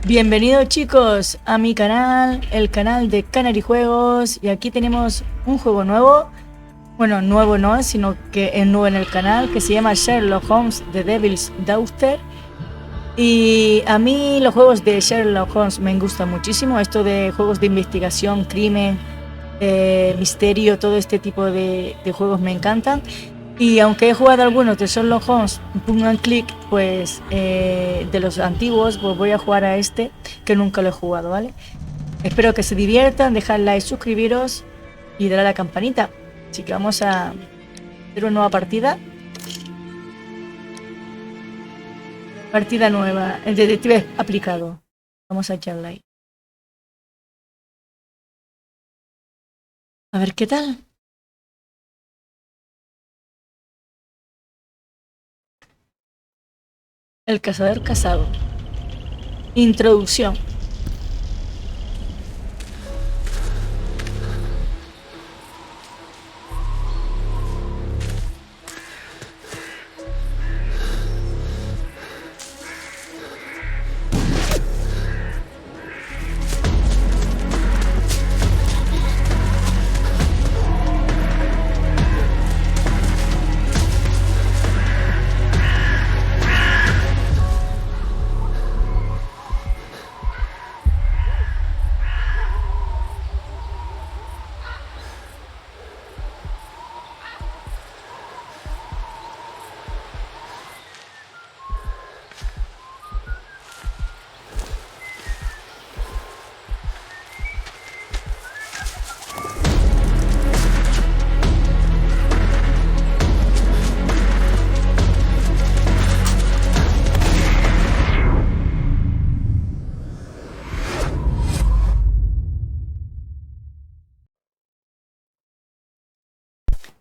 Bienvenidos chicos a mi canal, el canal de Canary Juegos, y aquí tenemos un juego nuevo. Bueno, nuevo no, sino que es nuevo en el canal, que se llama Sherlock Holmes The Devil's Daughter. Y a mí los juegos de Sherlock Holmes me gustan muchísimo, esto de juegos de investigación, crimen, misterio, todo este tipo de juegos me encantan. Y aunque he jugado algunos de Sherlock Holmes, point and click, pues de los antiguos, pues voy a jugar a este, que nunca lo he jugado, ¿vale? Espero que se diviertan, dejad like, suscribiros y darle a la campanita. Así que vamos a hacer una nueva partida. Partida nueva, el detective aplicado. Vamos a echarle ahí. A ver qué tal. El cazador casado. Introducción.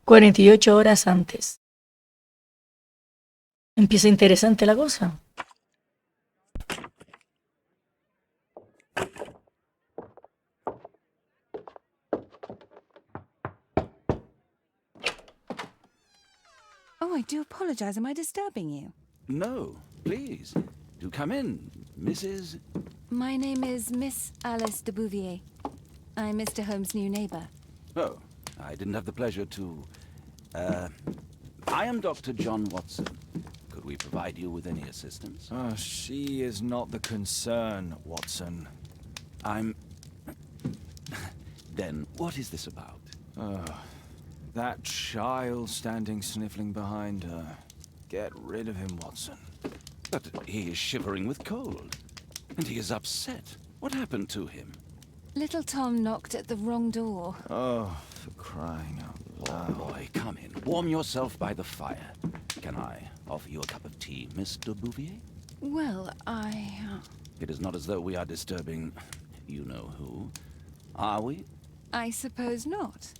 ...48 horas antes. Empieza interesante la cosa. Oh, I do apologize. Am I disturbing you? No, please. Do come in, Mrs. My name is Miss Alice de Bouvier. I'm Mr. Holmes' new neighbor. Oh, I didn't have the pleasure to... I am Dr. John Watson. Could we provide you with any assistance? Oh, she is not the concern, Watson. I'm... Then, what is this about? That child standing sniffling behind her. Get rid of him, Watson. But he is shivering with cold. And he is upset. What happened to him? Little Tom knocked at the wrong door. Oh, for crying out loud. Boy, come in. Warm yourself by the fire. Can I offer you a cup of tea, Mr. Bouvier? Well, It is not as though we are disturbing you-know-who. Are we? I suppose not.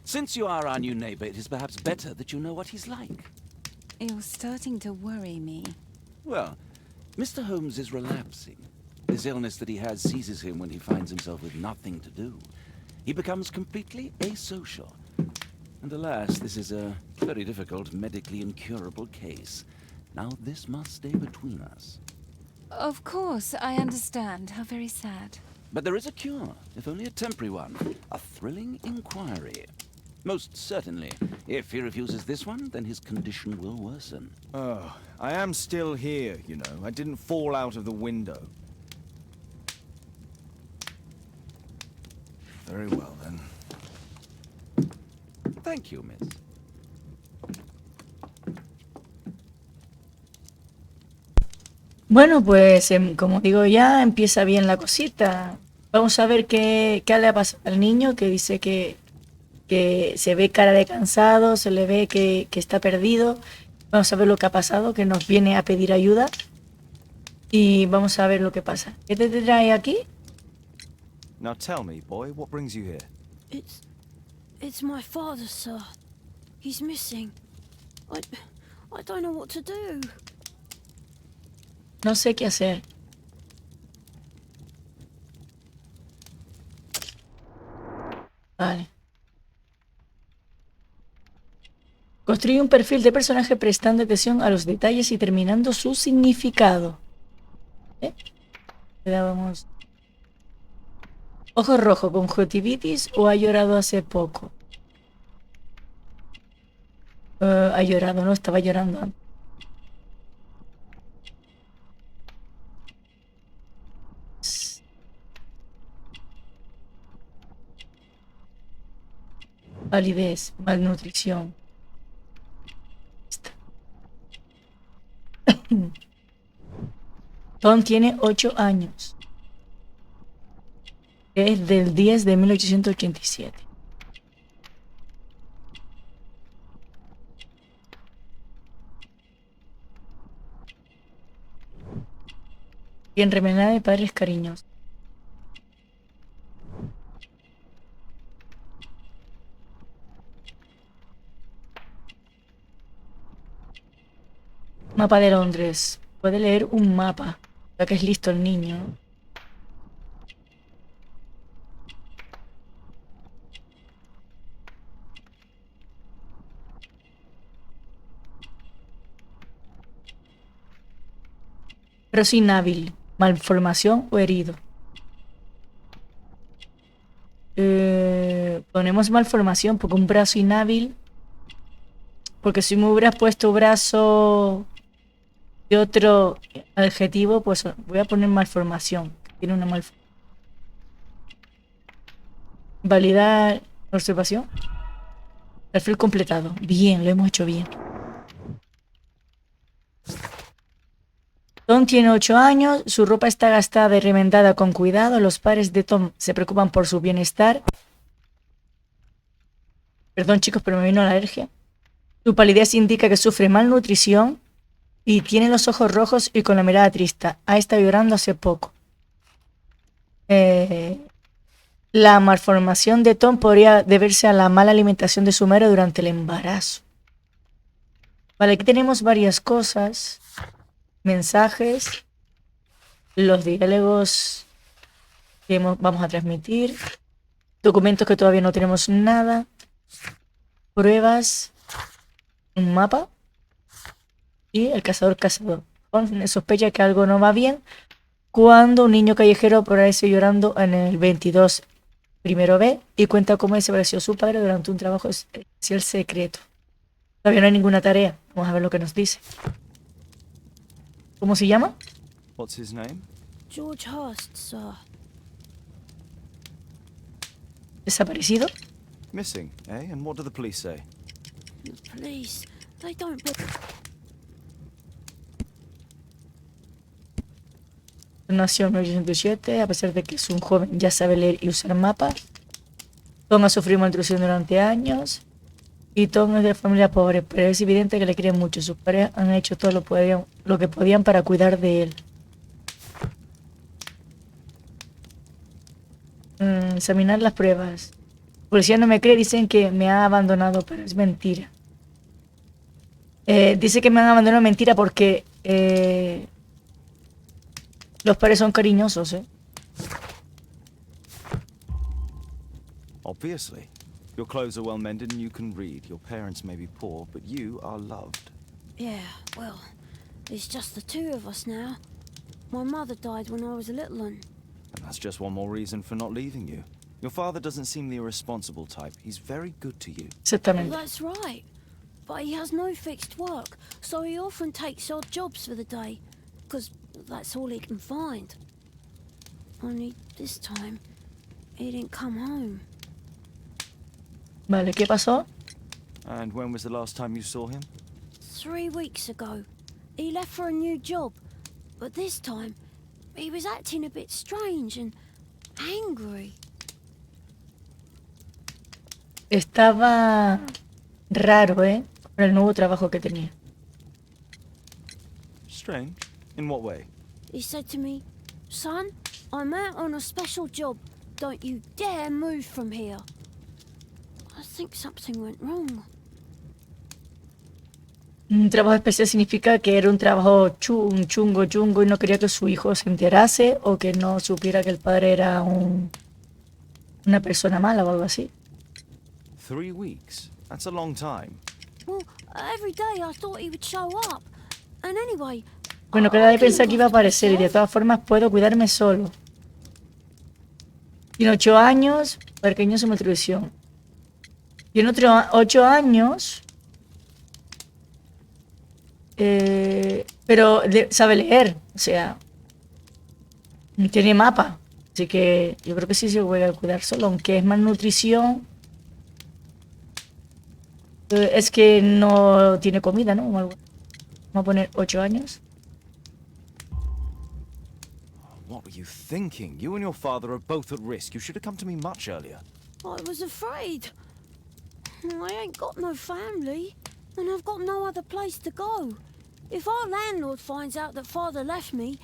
Since you are our new neighbor, it is perhaps better that you know what he's like. You're starting to worry me. Well, Mr. Holmes is relapsing. This illness that he has seizes him when he finds himself with nothing to do. He becomes completely asocial. And alas, this is a very difficult, medically incurable case. Now this must stay between us. Of course, I understand. How very sad. But there is a cure, if only a temporary one. A thrilling inquiry. Most certainly. If he refuses this one, then his condition will worsen. Oh, I am still here, you know. I didn't fall out of the window. Very well, then. Thank you, miss. Bueno, pues como digo ya, empieza bien la cosita. Vamos a ver qué le ha pasado al niño, que dice que se ve cara de cansado, se le ve que está perdido. Vamos a ver lo que ha pasado, que nos viene a pedir ayuda. Y vamos a ver lo que pasa. ¿Qué te trae aquí? Now tell me, boy, what brings you here? It's my father, sir. He's missing. I don't know what to do. No sé qué hacer. Vale. Construye un perfil de personaje prestando atención a los detalles y determinando su significado. quedábamos. Ojo rojo, conjuntivitis o ha llorado hace poco. Ha llorado, ¿no? Estaba llorando antes. Palidez, malnutrición. Tom tiene 8 años. Es del 10 de 1887. Y en remenada de padres cariños. Mapa de Londres. Puede leer un mapa, ya que es listo el niño. Pero sin hábil, malformación o herido. Ponemos malformación porque un brazo inhábil. Porque si me hubieras puesto brazo de otro adjetivo, pues voy a poner malformación. Tiene una malformación. Validar observación. Perfil completado. Bien, lo hemos hecho bien. Tom tiene 8 años, su ropa está gastada y remendada con cuidado. Los padres de Tom se preocupan por su bienestar. Perdón, chicos, pero me vino la alergia. Su palidez indica que sufre malnutrición y tiene los ojos rojos y con la mirada triste. Ha estado llorando hace poco. La malformación de Tom podría deberse a la mala alimentación de su madre durante el embarazo. Vale, aquí tenemos varias cosas. Mensajes. Los diálogos que vamos a transmitir. Documentos que todavía no tenemos nada. Pruebas. Un mapa. Y el cazador. Holmes sospecha que algo no va bien cuando un niño callejero aparece llorando en el 22. Primero ve y cuenta cómo desapareció su padre durante un trabajo especial secreto. Todavía no hay ninguna tarea. Vamos a ver lo que nos dice. ¿Cómo se llama? What's his name? George Hurst, sir. Desaparecido. Missing, eh? And what do the police say? The police, they don't... Nació en 1907, a pesar de que es un joven, ya sabe leer y usar mapas. Tom ha sufrido malnutrición durante años. Y Tom es de familia pobre, pero es evidente que le quieren mucho. Sus padres han hecho todo lo que podían para cuidar de él. Examinar las pruebas. La policía no me cree, dicen que me ha abandonado, pero es mentira. Dice que me han abandonado, mentira, porque los padres son cariñosos, ¿eh? Obviously. Your clothes are well mended and you can read. Your parents may be poor, but you are loved. Yeah, well, it's just the two of us now. My mother died when I was a little one. And that's just one more reason for not leaving you. Your father doesn't seem the irresponsible type. He's very good to you. Exactamente. That's right. But he has no fixed work, so he often takes odd jobs for the day, because that's all he can find. Only this time, he didn't come home. Vale, ¿qué pasó? And when was the last time you saw him? 3 weeks ago. He left for a new job, but this time, he was acting a bit strange and angry. Estaba raro, ¿eh? Con el nuevo trabajo que tenía. Strange? In what way? He said to me, "Son, I'm out on a special job. Don't you dare move from here." I think something went wrong. Un trabajo especial significa que era un trabajo chungo y no quería que su hijo se enterase o que no supiera que el padre era una persona mala o algo así. 3 weeks? That's a long time. Well, every day I thought he would show up. And anyway, Bueno, cada vez pensaba que iba a aparecer y de todas formas puedo cuidarme solo. Tiene 8 años, pequeño su nutrición. Tiene otros 8 años, pero sabe leer, o sea, tiene mapa. Así que yo creo que sí se puede cuidar solo, aunque es malnutrición. Es que no tiene comida, ¿no? Vamos a poner 8 años. What were you thinking? You and your father are both at risk. You should have come to me much earlier. I was afraid. I ain't got no family, and I've got no other place to go. If our landlord finds out that father left me,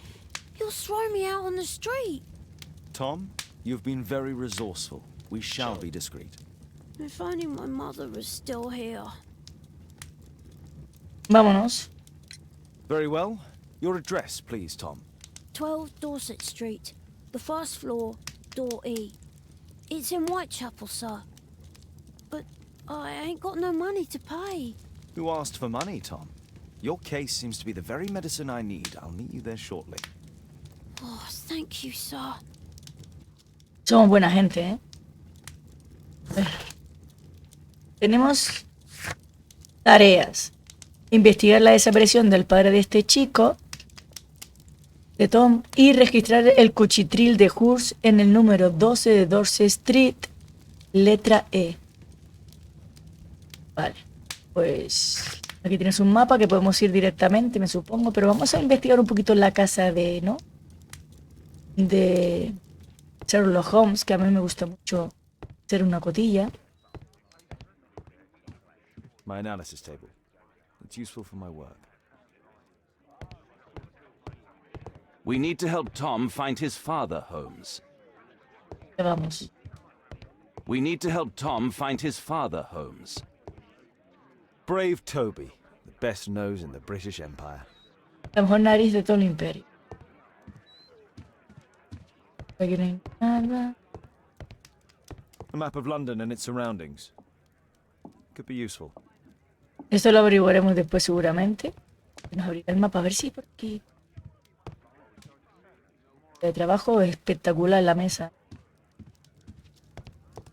he'll throw me out on the street. Tom, you've been very resourceful. We shall be discreet. If only my mother was still here. Vámonos. Very well. Your address, please, Tom. 12 Dorset Street, the first floor, door E. It's in Whitechapel, sir. But I ain't got no money to pay. Who asked for money, Tom? Your case seems to be the very medicine I need. I'll meet you there shortly. Oh, thank you, sir. Somos buena gente, ¿eh? A ver. Tenemos tareas. Investigar la desaparición del padre de este chico, de Tom, y registrar el cuchitril de Hurst en el número 12 de Dorset Street, letra E. Vale, pues aquí tienes un mapa que podemos ir directamente, me supongo, pero vamos a investigar un poquito la casa de, ¿no? De Sherlock Holmes, que a mí me gusta mucho hacer una cotilla. My analysis table. It's useful for my work. We need to help Tom find his father, Holmes. Ya vamos. We need to help Tom find his father, Holmes. Brave Toby, the best nose in the British Empire. La mejor nariz de todo el imperio. Aquí no hay nada. A map of London and its surroundings. Could be useful. Esto lo averiguaremos después seguramente. Nos abrirá el mapa a ver si por aquí. De trabajo espectacular la mesa.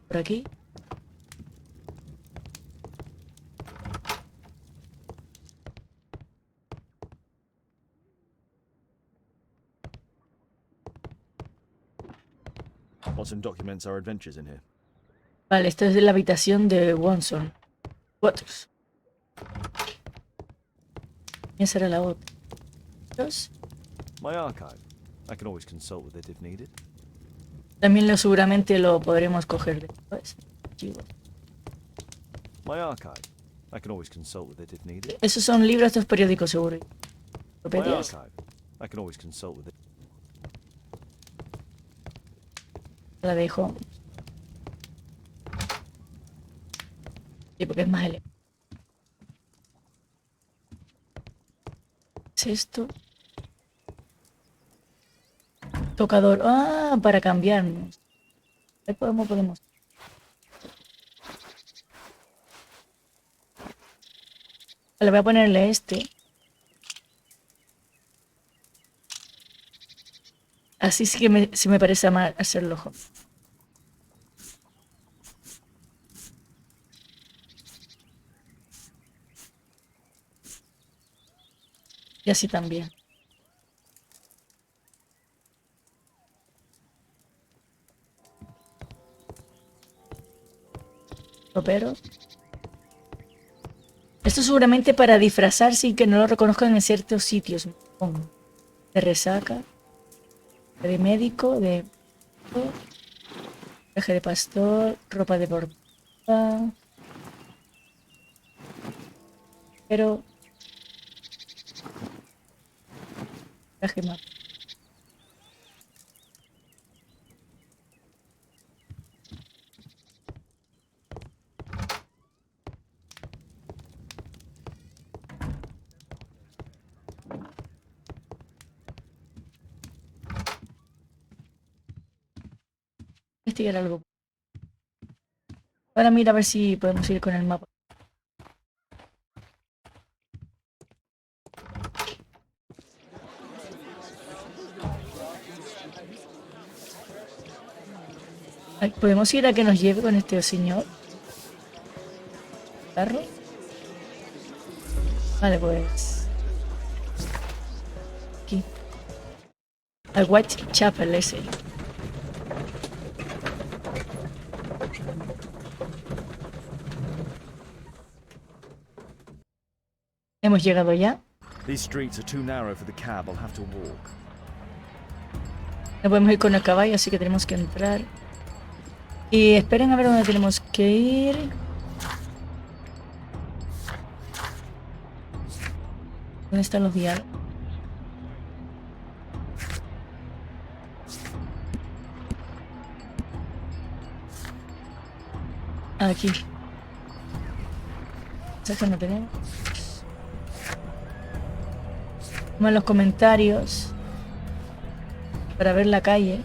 Por aquí. Watson documents our adventures in here. Vale, esto es de la habitación de Watson. Waters. Esa era la otra. My archive. I can always consult with it if needed. También seguramente lo podremos coger después. Archivos. My archive. I can always consult with it if needed. Esos son libros, estos periódicos seguro. My ¿Enciclopedias? archive. I can always consult with it. La dejo. Sí, porque es más elegante. ¿Qué es esto? Tocador. Ah, para cambiarnos. Ahí podemos. Vale, voy a ponerle este. Así sí que sí me parece mal hacerlo. Y así también. Pero esto seguramente para disfrazar sin que no lo reconozcan en ciertos sitios. De resaca, de médico, de traje de pastor, ropa deportiva. Pero traje más. Investigar algo. Ahora mira a ver si podemos ir con el mapa. Ay, ¿podemos ir a que nos lleve con este señor? ¿Carro? Vale, pues... Aquí. Al Whitechapel ese. Hemos llegado ya. These streets are too narrow for the cab. I'll have to walk. No podemos ir con el caballo, así que tenemos que entrar. Y esperen a ver dónde tenemos que ir. ¿Dónde están los diálogos? Aquí. ¿Sabes que no tenemos? Vamos a los comentarios para ver la calle.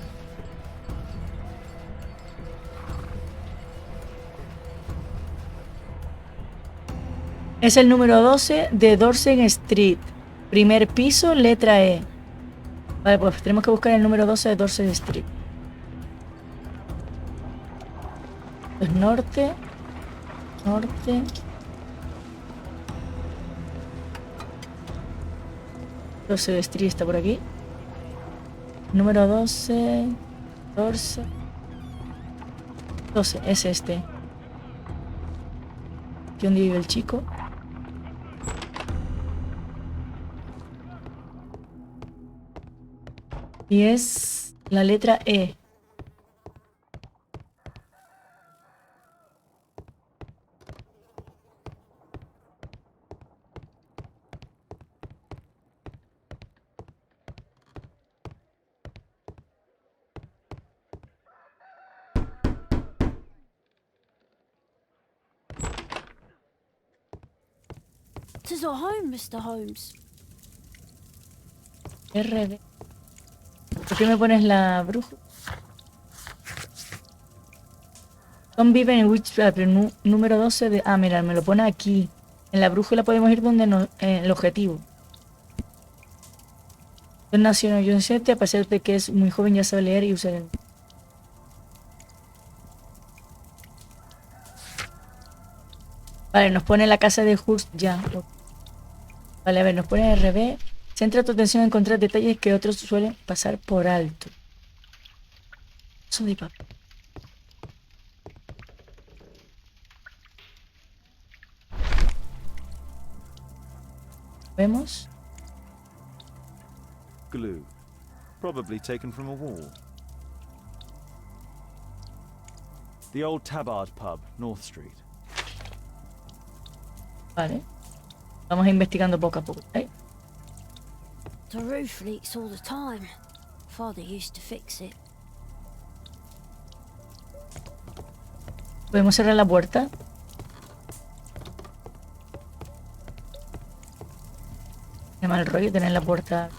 Es el número 12 de Dorset Street. Primer piso, letra E. Vale, pues tenemos que buscar el número 12 de Dorset Street. Pues norte. Norte. Dorset Street está por aquí. Número 12. Dorset. 12, es este. Aquí donde vive el chico. Y es la letra E. Tis our home, Mr. Holmes. RD. ¿Por qué me pones la brújula? Tom vive en Whitechapel, número 12 de... Ah, mira, me lo pone aquí. En la brújula podemos ir donde nos... el objetivo. Tom nació en New York, a pesar de que es muy joven ya sabe leer y usar el... Vale, nos pone la casa de Hurst ya. Vale, a ver, nos pone RB. Centra tu atención en encontrar detalles que otros suelen pasar por alto. Eso de papel. ¿Vemos? Glue. Probably taken from a wall. The old Tabard pub, North Street. Vale. Vamos investigando poco a poco. ¿Eh? The roof leaks all the time. Father used to fix it. ¿Podemos cerrar la puerta? Qué mal rollo tener la puerta.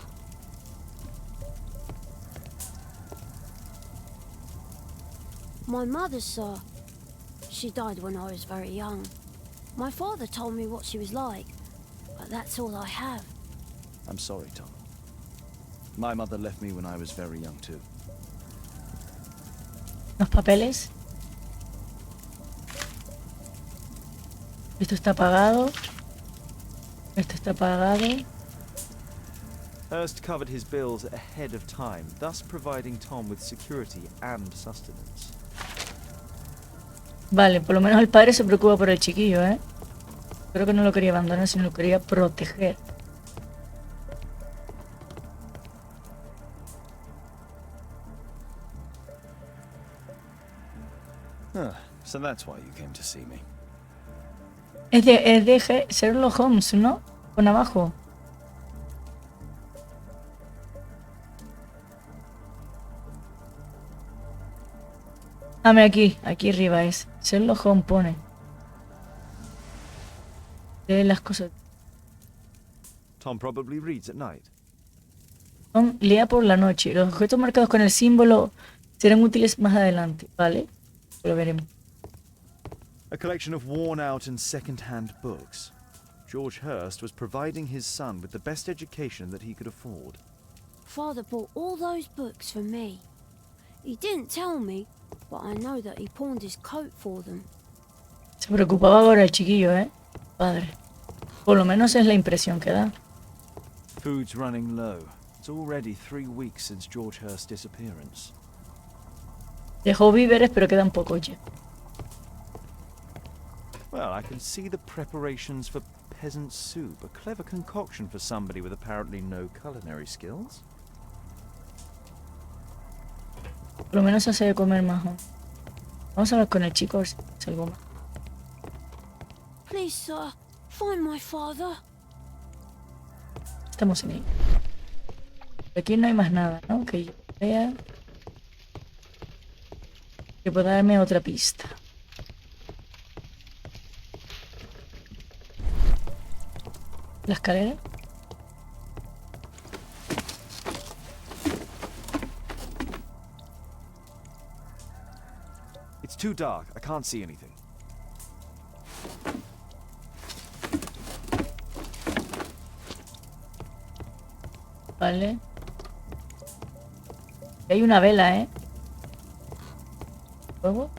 My mother, sir. She died when I was very young. My father told me what she was like, but that's all I have. I'm sorry, Tom. My mother left me when I was very young too. Los papeles. Esto está apagado. Esto está apagado. Hearst covered his bills ahead of time, thus providing Tom with security and sustenance. Vale, por lo menos el padre se preocupa por el chiquillo, ¿eh? Creo que no lo quería abandonar, sino lo quería proteger. So that's why you came to see me. Es de Sherlock Holmes, ¿no? Con abajo. Dame aquí arriba es. Sherlock Holmes pone. Lee las cosas. Tom probably reads at night. Tom lea por la noche. Los objetos marcados con el símbolo serán útiles más adelante, ¿vale? Lo veremos. A collection of worn-out and second-hand books. George Hearst was providing his son with the best education that he could afford. Father bought all those books for me. He didn't tell me, but I know that he pawned his coat for them. Se preocupaba ahora el chiquillo, ¿eh? Padre. Por lo menos es la impresión que da. Food's running low. It's already 3 weeks since George Hurst's disappearance. Dejó víveres, pero quedan pocos ya. Well, I can see the preparations for peasant soup, a clever concoction for somebody with apparently no culinary skills. Por lo menos hace de comer más. ¿No? Vamos a hablar con el chico, a ver si es algo más. Please, sir, find my father. Estamos en ello. Aquí no hay más nada, ¿no? Que yo vea. Que pueda darme otra pista. ¿La escalera? It's too dark. I can't see anything. Vale. Hay una vela, ¿eh? ¿Fuego?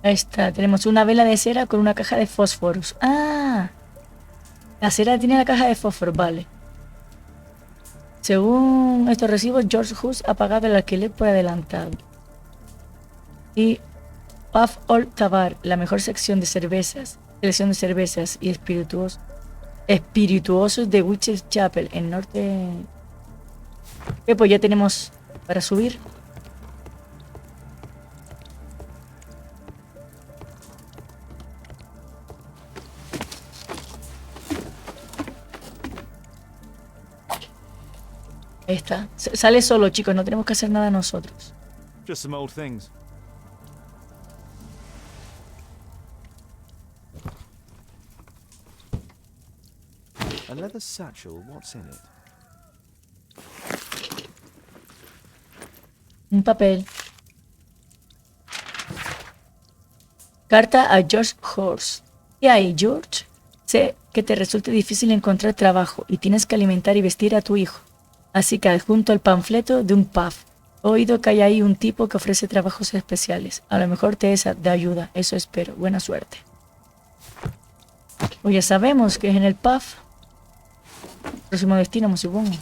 Ahí está, tenemos una vela de cera con una caja de fósforos. ¡Ah! La cera tiene la caja de fósforos, vale. Según estos recibos, George Hurst ha pagado el alquiler por adelantado. Y Puff Old Tabar, la mejor selección de cervezas y espirituosos de Whitechapel, en norte. Pues ya tenemos para subir. Ahí está. Sale solo, chicos. No tenemos que hacer nada nosotros. Just some old things. A leather satchel, what's in it? Un papel. Carta a George Hurst. Y ahí, George. Sé que te resulte difícil encontrar trabajo y tienes que alimentar y vestir a tu hijo. Así que adjunto el panfleto de un pub. He oído que hay ahí un tipo que ofrece trabajos especiales. A lo mejor te es de ayuda. Eso espero. Buena suerte. Pues ya sabemos que es en el pub. Próximo destino, me supongo.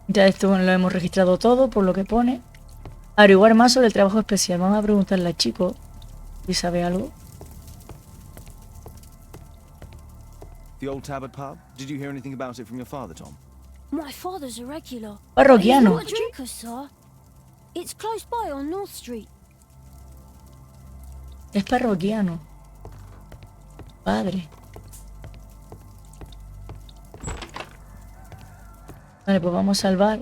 Ya esto lo hemos registrado todo, por lo que pone. Averiguar más sobre el trabajo especial. Vamos a preguntarle al chico si sabe algo. The old Tabard pub? Did you hear anything about it from your father, Tom? My father's a regular. Parroquiano. He's not a drinker, sir. It's close by on North Street. Es parroquiano. Padre. Vale, pues vamos a salvar.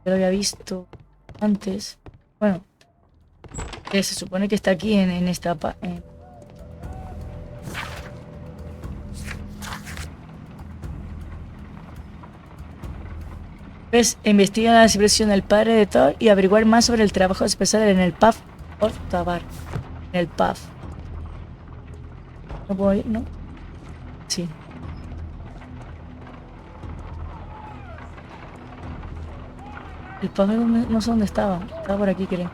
Ya lo había visto antes. Bueno. Que se supone que está aquí en esta... Pues investiga la expresión del padre de Thor y averiguar más sobre el trabajo especial en el pub o tabar. En el pub. ¿No puedo ir? ¿No? Sí. El pub no sé dónde estaba. Estaba por aquí, creo.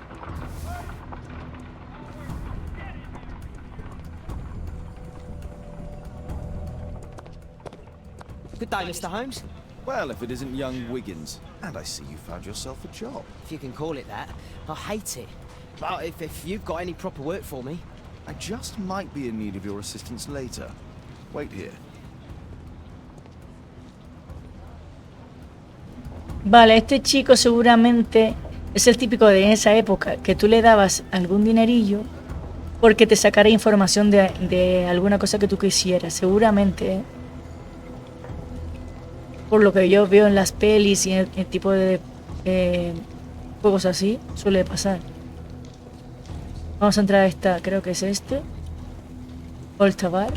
Good day, Mr. Holmes. Well, if it isn't young Wiggins. And I see you found yourself a job. If you can call it that. I hate it. But if you've got any proper work for me... I just might be in need of your assistance later. Wait here. Vale, este chico seguramente es el típico de esa época que tú le dabas algún dinerillo porque te sacara información de alguna cosa que tú quisieras, seguramente, ¿eh? Por lo que yo veo en las pelis y en el tipo de juegos así, suele pasar. Vamos a entrar a esta, creo que es este. Old Tabar.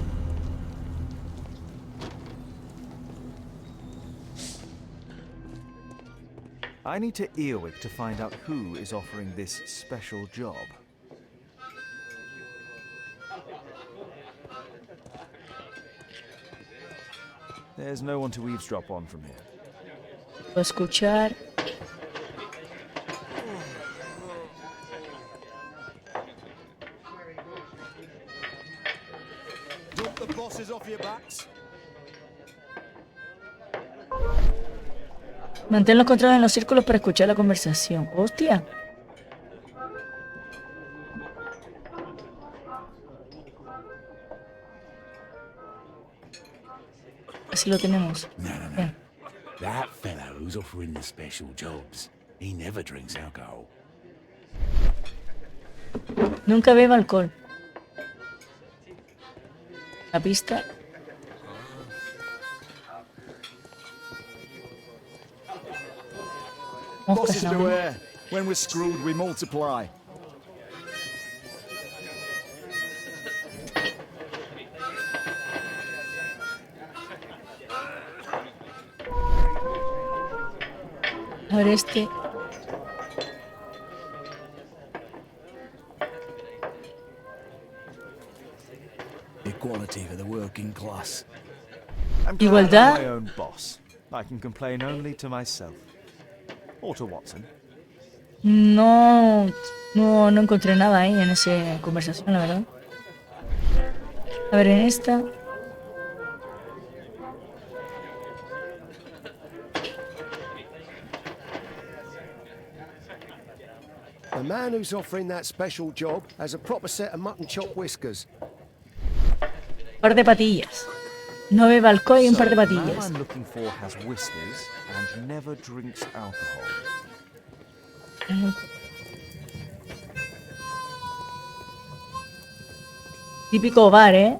I need to Earwig to find out who is offering this special job. There's no one to eavesdrop on from here. Puedo escuchar. Dump the bosses off your backs. Mantén los controles en los círculos para escuchar la conversación. ¡Hostia! Así lo tenemos. No, no, no. Bien. That fellow who's offering the special jobs, he never drinks alcohol. Nunca bebe alcohol. La pista. Moscas Bosses en la beware. When we're screwed, we multiply. A ver este. Equality for the working class. I'm glad Igualdad. I'm my own boss. I can complain only to myself. Or to Watson. No encontré nada ahí en esa conversación, la verdad. A ver, en esta. The man who's offering that special job has a proper set of mutton chop whiskers. Par de patillas. No bebe alcohol y un par de The man patillas. I'm looking for has whiskers and never drinks alcohol. Típico bar, ¿eh?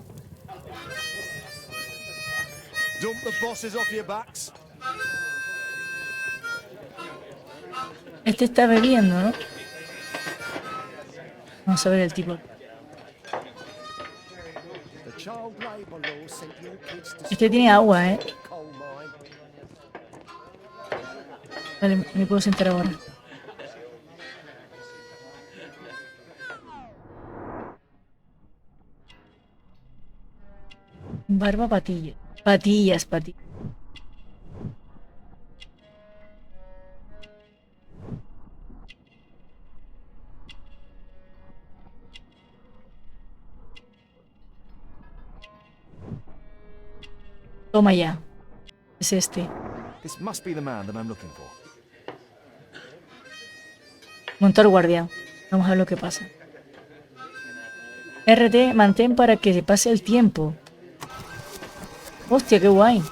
Dump the bosses off your backs. Este está bebiendo, ¿no? Vamos a ver el tipo. The child labour law sent your kids to Este tiene agua, ¿eh? coal mine. Vale, me puedo sentar ahora. Barba, patillas. Patillas. Toma ya. Es este. This must be the man that I'm looking for. Montar guardia. Vamos a ver lo que pasa. RT, mantén para que se pase el tiempo. Hostia, qué guay.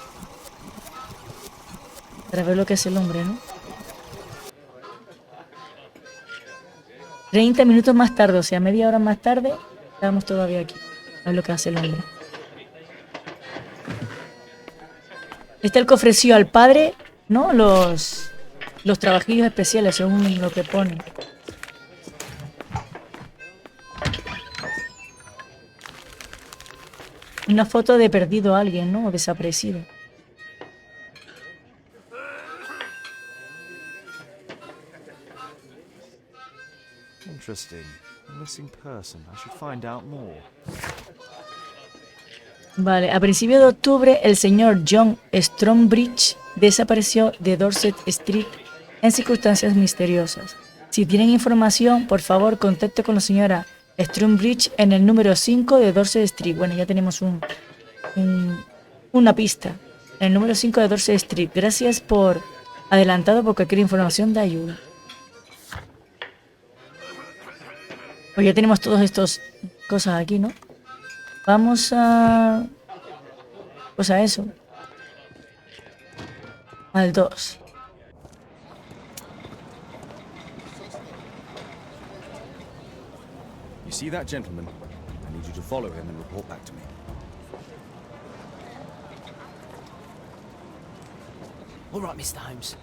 Para ver lo que hace el hombre, ¿no? 30 minutos más tarde, o sea, media hora más tarde, estamos todavía aquí. A ver lo que hace el hombre. Este es el que ofreció al padre, ¿no? Los trabajillos especiales, según lo que pone. Una foto de perdido a alguien, ¿no? O desaparecido. Interesting. A missing person. I should find out more. Vale, a principios de octubre el señor John Strombridge desapareció de Dorset Street en circunstancias misteriosas. Si tienen información, por favor, contacte con la señora Strombridge en el número 5 de Dorset Street. Bueno, ya tenemos una pista. En el número 5 de Dorset Street. Gracias por adelantado por cualquier información de ayuda. Pues ya tenemos todas estas cosas aquí, ¿no? Vamos a... pues a eso. Al 2. You see that gentleman? I need you to follow him and report back to me. All right, Mr. Holmes.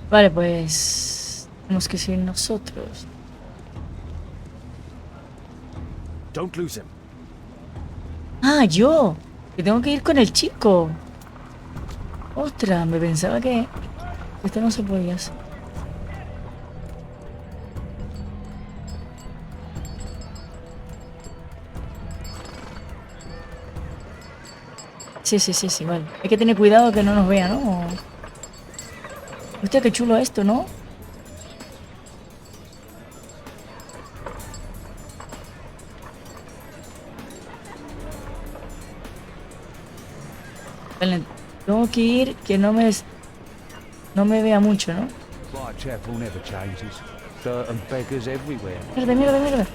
Vale, pues... tenemos que seguir nosotros. Don't lose him. Ah, yo. Que tengo que ir con el chico. Ostras, me pensaba que esto no se podía hacer. Sí, vale. Hay que tener cuidado que no nos vea, ¿no? Hostia, qué chulo esto, ¿no? Vale, tengo que ir que no me vea mucho, ¿no? Whitechapel never changes. Dirt and beggars everywhere. Mierda.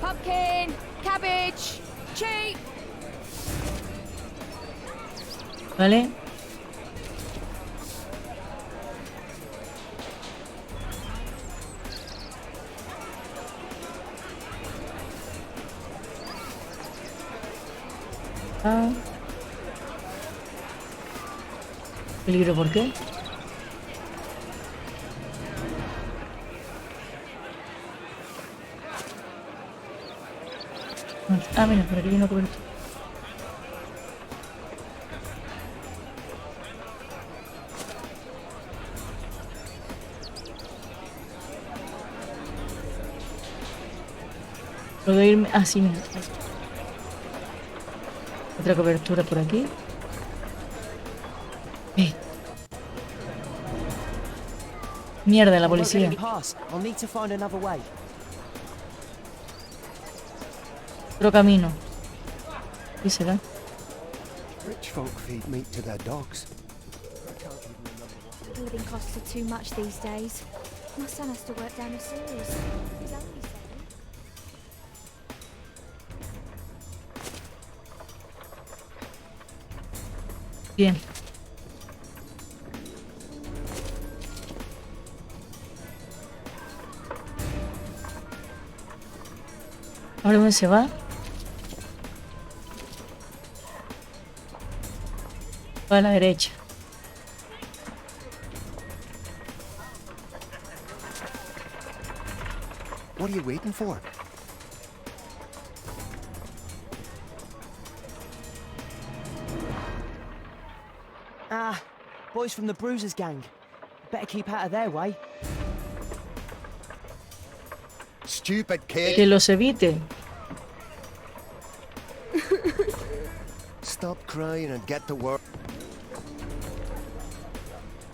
Pumpkin, cabbage, cheap. Vale. Peligro, ¿por qué? Ah, mira, por aquí hay una cobertura. Puedo irme. Ah, sí, mira. Otra cobertura por aquí. Mierda, la policía. Otro camino. ¿Qué será? Rich folk feed meat to their dogs. Living costs are too much these days. My son has to work down the sewers. He's only 7. Bien. ¿Ahora dónde se va? Va a la derecha. What are you waiting for? Ah, boys from the Bruisers gang. Better keep out of their way. Stupid kid. Que los evite. Stop crying and get to work.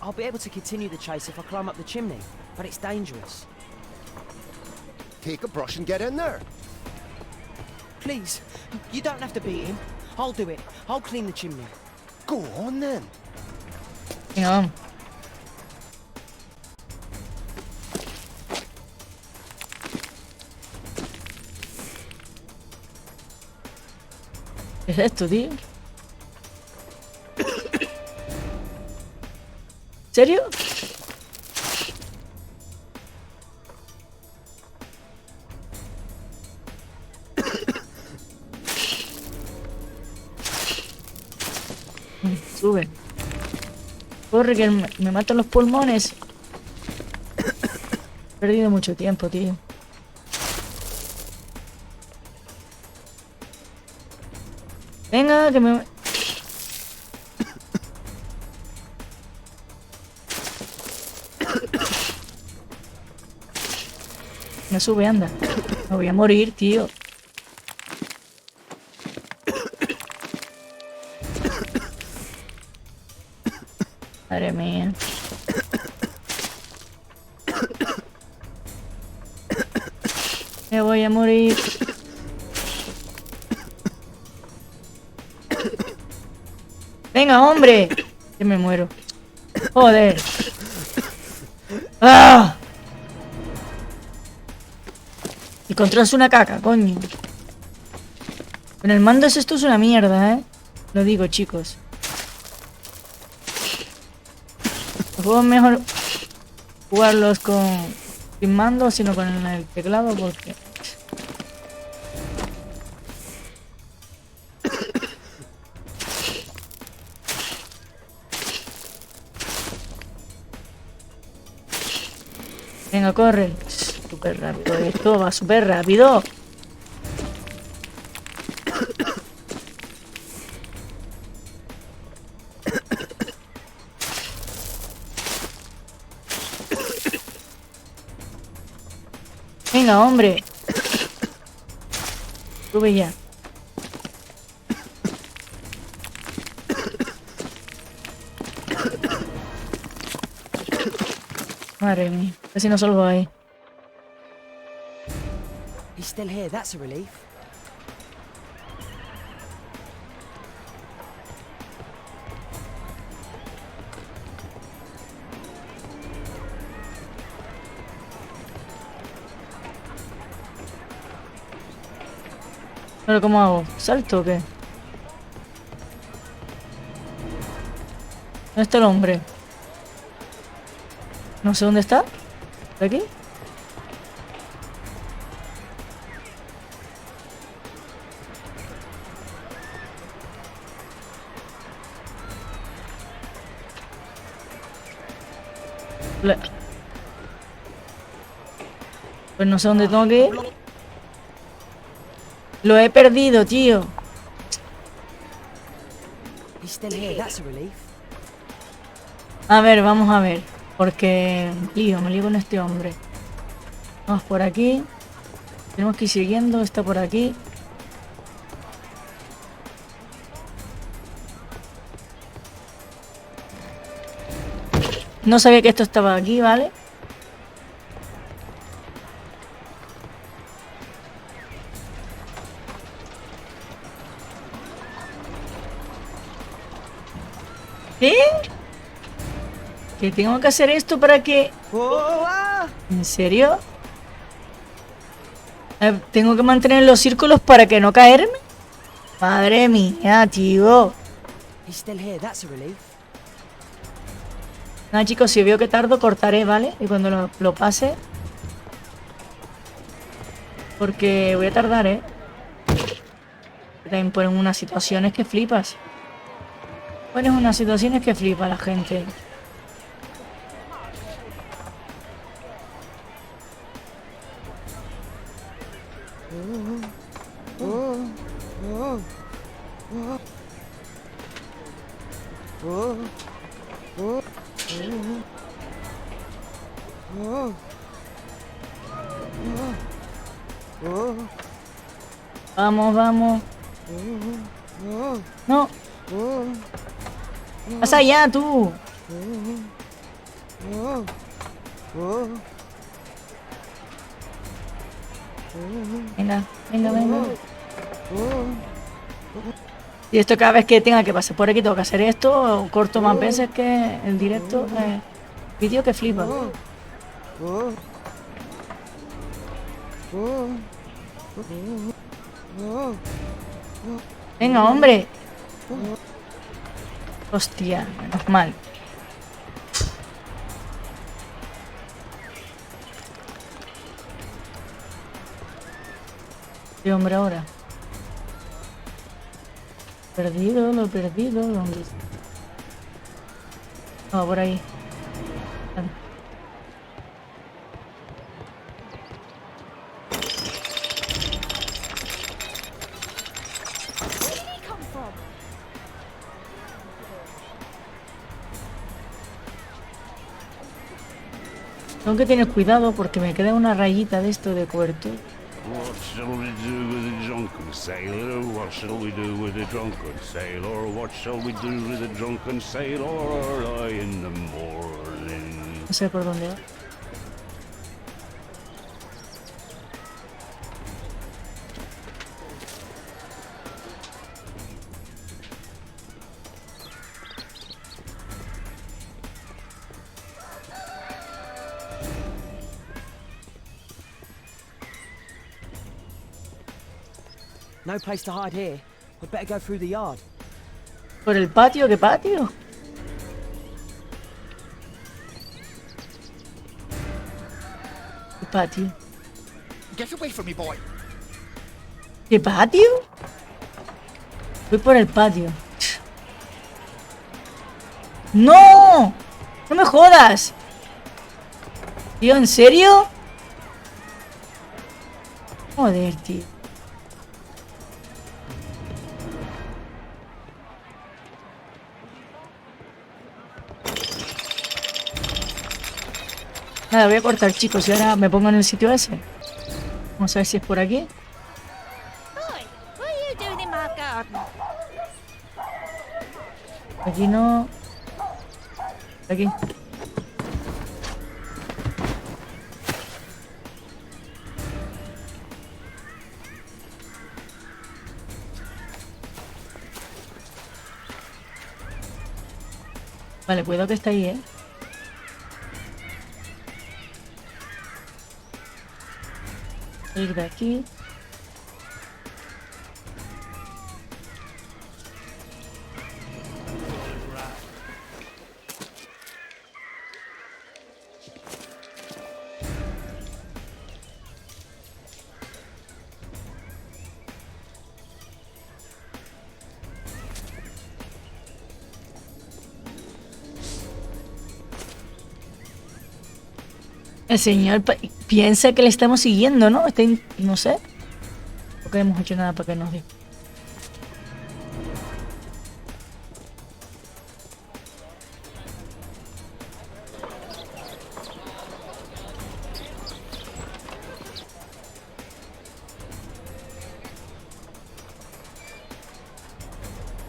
I'll be able to continue the chase if I climb up the chimney, but it's dangerous. Take a brush and get in there. Please, you don't have to beat him. I'll do it. I'll clean the chimney. Go on then. Venga, vamos. ¿Qué es esto, tío? ¿En serio? Sube. Corre que me matan los pulmones. He perdido mucho tiempo, tío. Venga, que me... Me sube, anda. Me voy a morir, tío. Madre mía. Me voy a morir. Venga, hombre. Que me muero. Joder. ¡Ah! Y controlas una caca, coño. Con el mando esto es una mierda, ¿eh? Lo digo, chicos. Los juegos es mejor jugarlos sin mando, sino con el teclado, porque... Venga, corre. Súper rápido. Esto va súper rápido. Venga, hombre. Sube ya. Madre mía, casi no salgo ahí. He's still here, that's a relief. ¿Pero cómo hago? ¿Salto o qué? ¿Dónde está el hombre? No sé dónde está. ¿Por aquí? Pues no sé dónde tengo que ir. Lo he perdido, tío. He's still here, that's a relief. A ver, vamos a ver. Porque me lío con este hombre. Vamos por aquí. Tenemos que ir siguiendo. Está por aquí. No sabía que esto estaba aquí, ¿vale? ¿Qué? ¿Que tengo que hacer esto para que...? ¿En serio? ¿Tengo que mantener los círculos para que no caerme? Madre mía, tío. He's still here, that's a relief. Nada, chicos, si veo que tardo, cortaré, ¿vale? Y cuando lo pase... Porque voy a tardar, ¿eh? También ponen unas situaciones que flipas. Pones unas situaciones que flipa la gente. Vamos, vamos. No. Pasa allá, tú. Venga, venga, venga. Y esto cada vez que tenga que pasar por aquí tengo que hacer esto. Corto más veces que el directo. Vídeo que flipa. Venga, hombre. Hostia, menos mal. ¿Qué hombre ahora? Perdido, lo he perdido. ¿Dónde está? No, por ahí. Vale. Tengo que tener cuidado porque me queda una rayita de esto de puerto. What shall we do with a drunken sailor? What shall we do with a drunken sailor? What shall we do with a drunken sailor early in the morning? No sé por dónde va. No place to hide here. We'd better go through the yard. ¿Por el patio? ¿Qué patio? patio. Get away from me, boy. ¿Qué patio? Voy por el patio. ¡No! ¡No me jodas! Tío, ¿en serio? Joder, tío. Nada, voy a cortar, chicos, y ahora me pongo en el sitio ese. Vamos a ver si es por aquí. Aquí no. Aquí. Vale, cuidado que está ahí, ¿eh? Ir de aquí. El señor piensa que le estamos siguiendo, ¿no? No sé. No hemos hecho nada para que nos diga.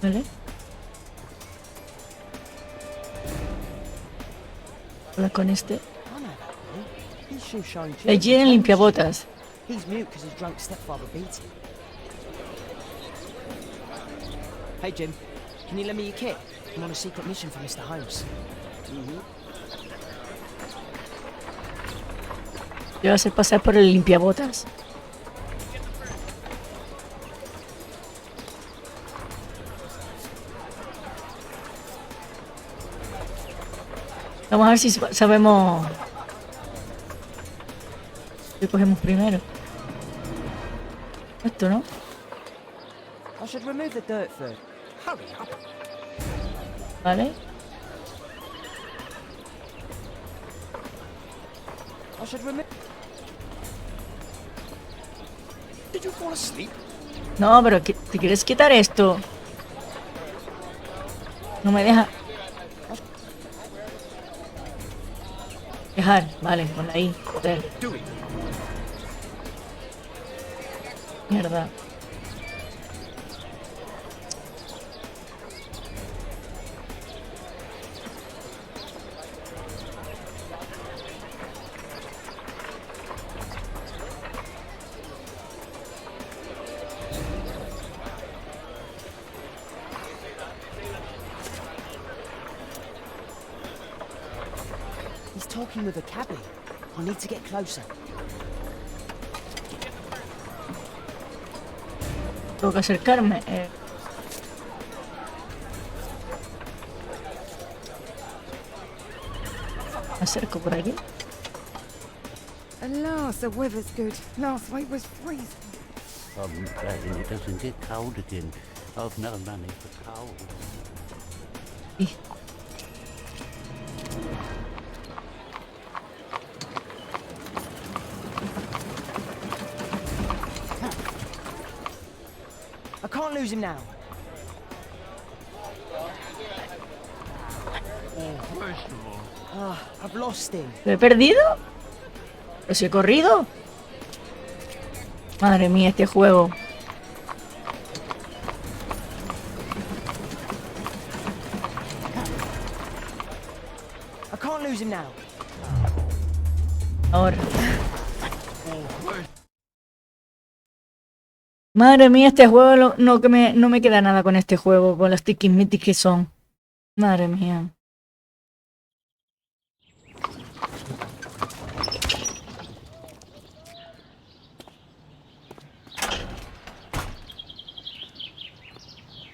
¿Vale? Habla con este. Allí en limpiabotas. He's mute because his drunk stepfather beat him. Hey Jim, can you lend me your kit? I'm on a secret mission for Mr. Holmes. Te vas a hacer pasar por el limpiabotas. Vamos a ver si sabemos qué cogemos primero. Esto, ¿no? I should remove the dirt first. Hurry up. Vale. I should remove. Did you fall asleep? No, pero ¿te quieres quitar esto? No me deja. Dejar, vale, ponla ahí. Joder. Do it. Mierda. He's talking with a cabbie. I need to get closer. Tengo que acercarme. Me acerco por aquí. Alas, the weather's good. Last week was freezing. I'm glad it doesn't get cold again. I've no money for coal. Y I can't lose him now. I've lost him. ¿Lo he perdido? ¿Pero si he corrido? Madre mía, este juego. I can't lose him now. Ahora. Madre mía, este juego no me queda nada con este juego, con las tiquismitis que son. Madre mía.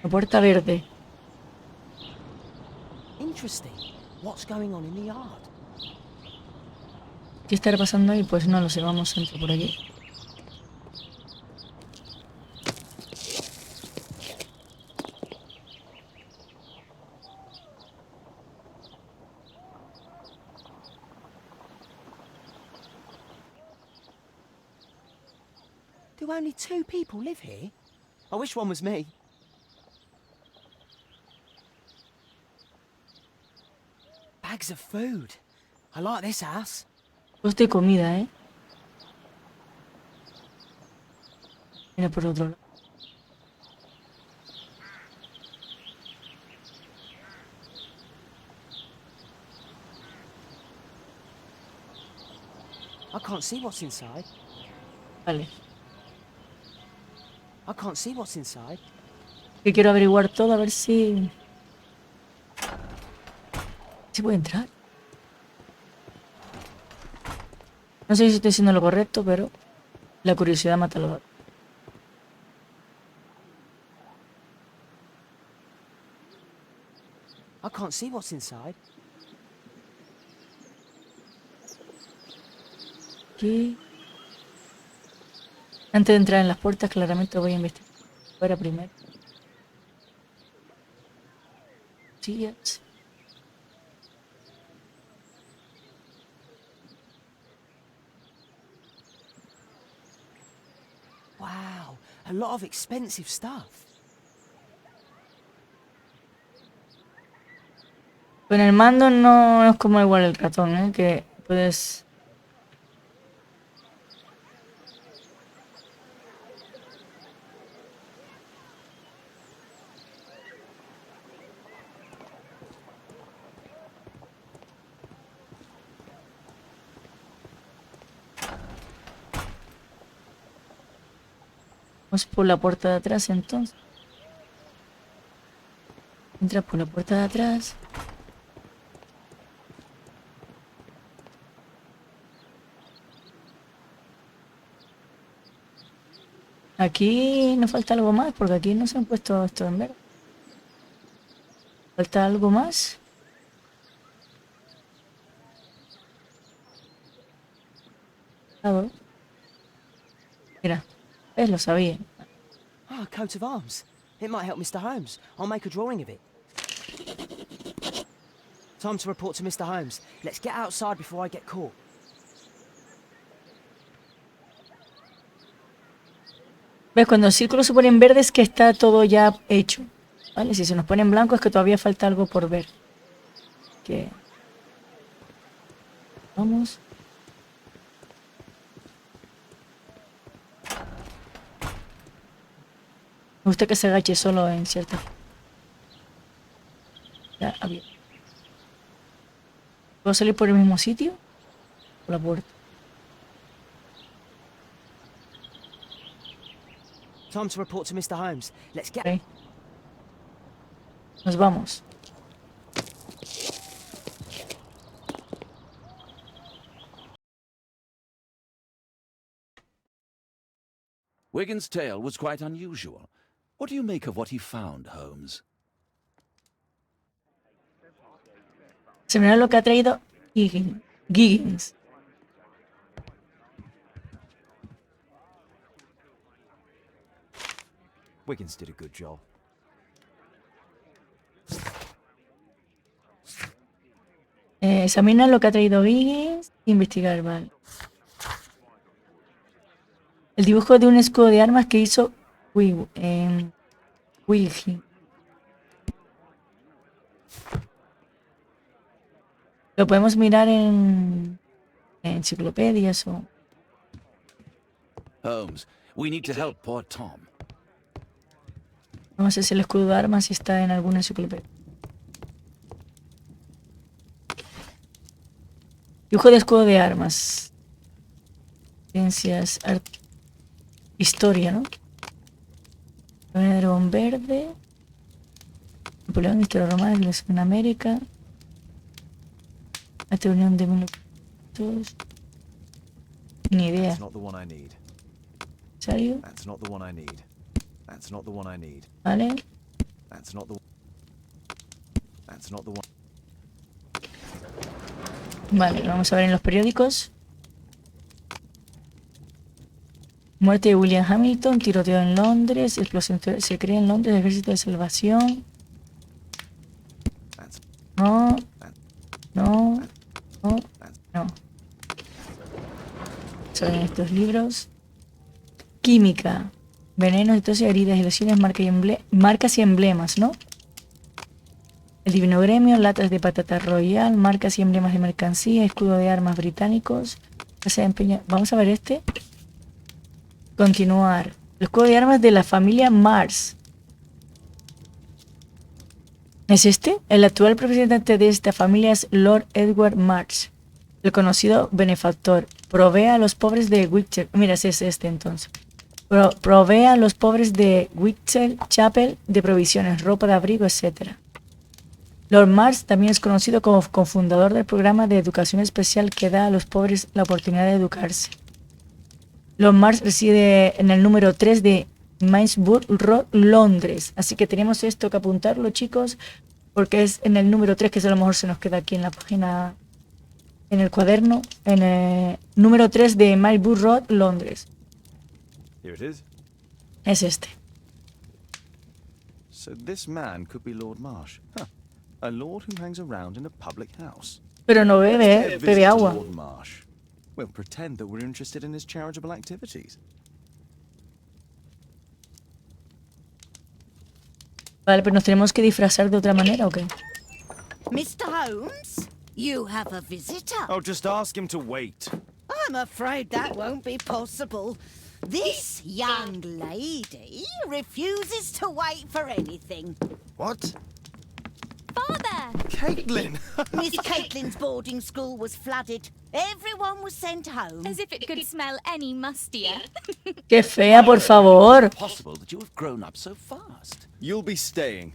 La puerta verde. Interesting. What's going on in the yard? ¿Qué estará pasando ahí? Pues no lo sé, vamos a entrar por aquí. Do only 2 people live here? I wish one was me. Bags of food. I like this house. Pues de comida, ¿eh? Mira por otro lado. I can't see what's inside. Vale. I can't see what's inside. Que quiero averiguar todo, a ver si... si puedo entrar. No sé si estoy haciendo lo correcto, pero la curiosidad mata a los gatos. I can't see what's inside. Aquí. Antes de entrar en las puertas, claramente voy a investigar fuera primero. Sillas. Wow, a lot of expensive stuff. Con el mando no es como igual el ratón, ¿eh? Que puedes... Vamos por la puerta de atrás entonces. Entras por la puerta de atrás. Aquí nos falta algo más, porque aquí no se han puesto esto en verde. ¿Falta algo más? Claro. Mira, ves, lo sabía. Ah, a coat of arms. It might help Mr. Holmes. I'll make a drawing of it. Time to report to Mr. Holmes. Let's get outside before I get caught. ¿Ves? Cuando el círculo se pone en verde es que está todo ya hecho. ¿Vale? Si se nos pone en blanco es que todavía falta algo por ver. Que... Vamos. Me gusta que se agache solo en cierta... Ya, abierto. ¿Puedo salir por el mismo sitio? Por la puerta. Time to report to Mr. Holmes. Let's get... Okay. Nos vamos. Wigan's tale was quite unusual. What do you make of what he found, Holmes? Se verá lo que ha traído Giggins. Wiggins did a good job. Examina lo que ha traído Giggins. Investigar, vale. El dibujo de un escudo de armas que hizo Wilgin. Lo podemos mirar en enciclopedias o... Holmes, we need to help poor Tom. No sé si el escudo de armas si está en alguna enciclopedia. Dibujo de escudo de armas. Ciencias, historia, ¿no? Dragón verde. Napoleón, historia romana, iglesia en América. Esta unión de 1900. Ni idea. That's not the one I need. ¿Serio? That's not the one I need. That's not the one I need. Vale. That's not the one. That's not the one. Vale, lo vamos a ver en los periódicos. Muerte de William Hamilton, tiroteo en Londres, explosión se crea en Londres, ejército de salvación. No, no, no, no. Son estos libros. Química. Venenos, entonces heridas y lesiones, marcas y emblemas, ¿no? El Divino Gremio, latas de patata royal, marcas y emblemas de mercancía, escudo de armas británicos. Vamos a ver este. Continuar. El escudo de armas de la familia Mars. ¿Es este? El actual representante de esta familia es Lord Edward Mars, el conocido benefactor. Provee a los pobres de Whitechapel. Mira, ese es este entonces. Provee a los pobres de Whitechapel de provisiones, ropa de abrigo, etc. Lord Mars también es conocido como cofundador del programa de educación especial que da a los pobres la oportunidad de educarse. Lord Mars reside en el número 3 de Mainsburg Road, Londres. Así que tenemos esto que apuntarlo, chicos, porque es en el número 3, que eso a lo mejor se nos queda aquí en la página, en el cuaderno, en el número 3 de Mainsburg Road, Londres. Here it is. Es este. So this man could be Lord Marsh. Huh. A lord who hangs around in a public house. Pero no bebe, bebe agua. Lord Marsh. We'll pretend that we're interested in his charitable activities. Vale, pero nos tenemos que disfrazar de otra manera, ¿o qué? Mr. Holmes, you have a visitor. Oh, just ask him to wait. I'm afraid that won't be possible. This young lady refuses to wait for anything. What? Father! Caitlin! Miss Caitlin's boarding school was flooded. Everyone was sent home. As if it could smell any mustier. ¡Qué fea, por favor! Possible that you have grown up so fast. You'll be staying.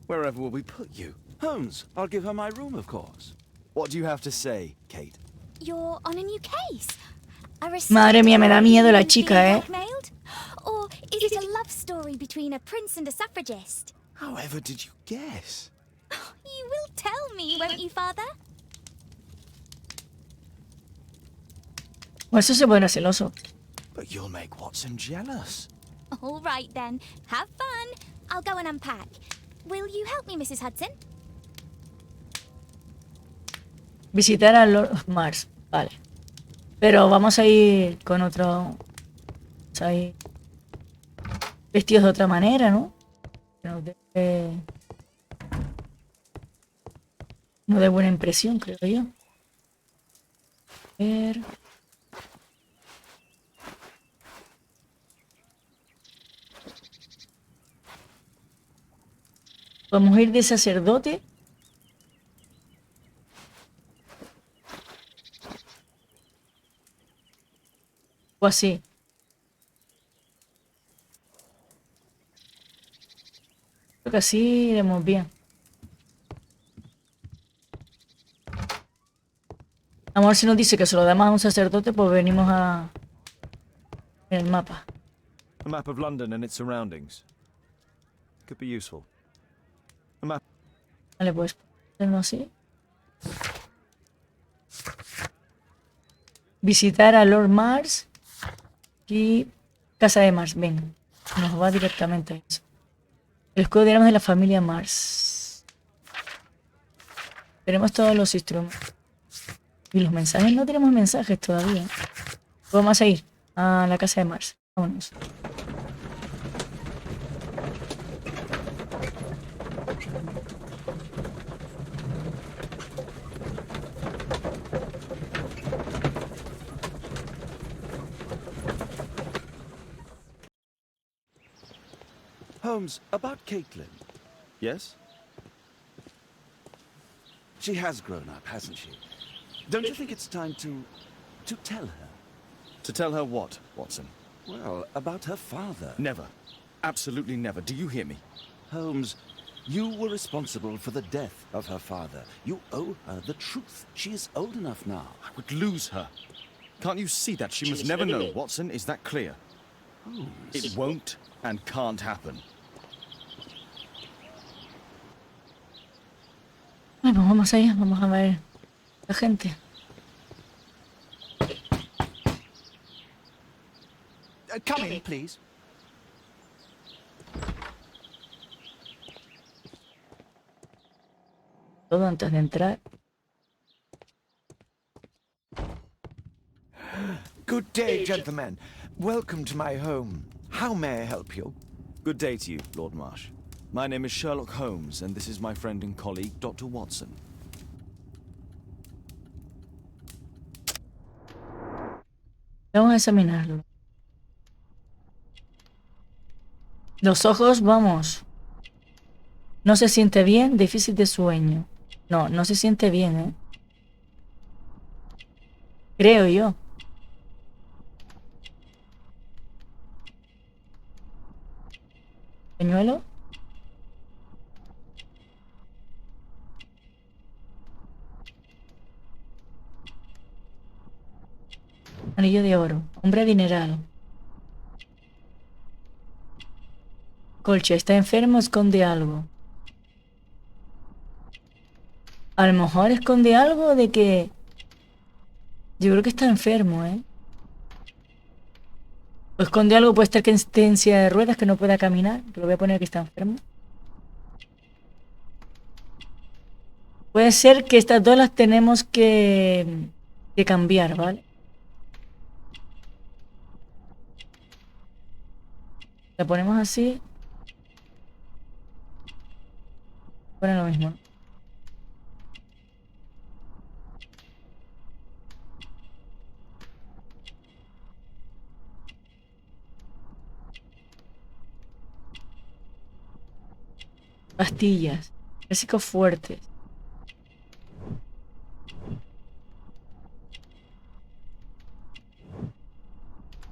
Wherever will we put you? Holmes, I'll give her my room, of course. What do you have to say, Kate? You're on a new case. Madre mía, me da miedo la chica, ¿eh? Or is it a love story between a prince and a suffragist? However did you guess? You will tell me, won't you, Father? O eso se pondrá celoso. But you'll make Watson jealous. All right, then. Have fun. I'll go and unpack. Will you help me, Mrs. Hudson? Visitar a Lord Mars. Vale. Pero vamos a ir con otro... Vamos a ir vestidos de otra manera, ¿no? No de buena impresión, creo yo. A ver... Vamos a ir de sacerdote. O así. Creo que así iremos bien. Amor, si nos dice que se lo damos a un sacerdote, pues venimos a... en el mapa. A map of London and its surroundings. Could be useful. A map. Vale, pues hacerlo así. Visitar a Lord Mars y Casa de Mars. Venga, nos va directamente a eso. El escudo de armas de la familia Mars. Tenemos todos los instrumentos. Y los mensajes, no tenemos mensajes todavía. Vamos a ir a la Casa de Mars. Vámonos. Holmes, about Caitlin. Yes? She has grown up, hasn't she? Don't you think it's time to tell her? To tell her what, Watson? Well, about her father. Never. Absolutely never. Do you hear me? Holmes, you were responsible for the death of her father. You owe her the truth. She is old enough now. I would lose her. Can't you see that? She must never know, Watson. Is that clear? Holmes. It won't and can't happen. Bueno, pues vamos allá, vamos a ver la gente. Come in, please. Todo antes de entrar. Good day, gentlemen. Welcome to my home. How may I help you? Good day to you, Lord Marsh. My name is Sherlock Holmes, and this is my friend and colleague, Dr. Watson. Vamos a examinarlo. Los ojos, vamos. No se siente bien, déficit de sueño. No, no se siente bien, ¿eh? Creo yo. ¿Pañuelo? Anillo de oro. Hombre adinerado. Colcha. Está enfermo, esconde algo. A lo mejor esconde algo de que... Yo creo que está enfermo, ¿eh? O esconde algo, puede estar que esté en silla de ruedas, que no pueda caminar. Que lo voy a poner que está enfermo. Puede ser que estas dos las tenemos que cambiar, ¿vale? La ponemos así. Pone lo mismo, ¿no? Pastillas. Básicos fuertes.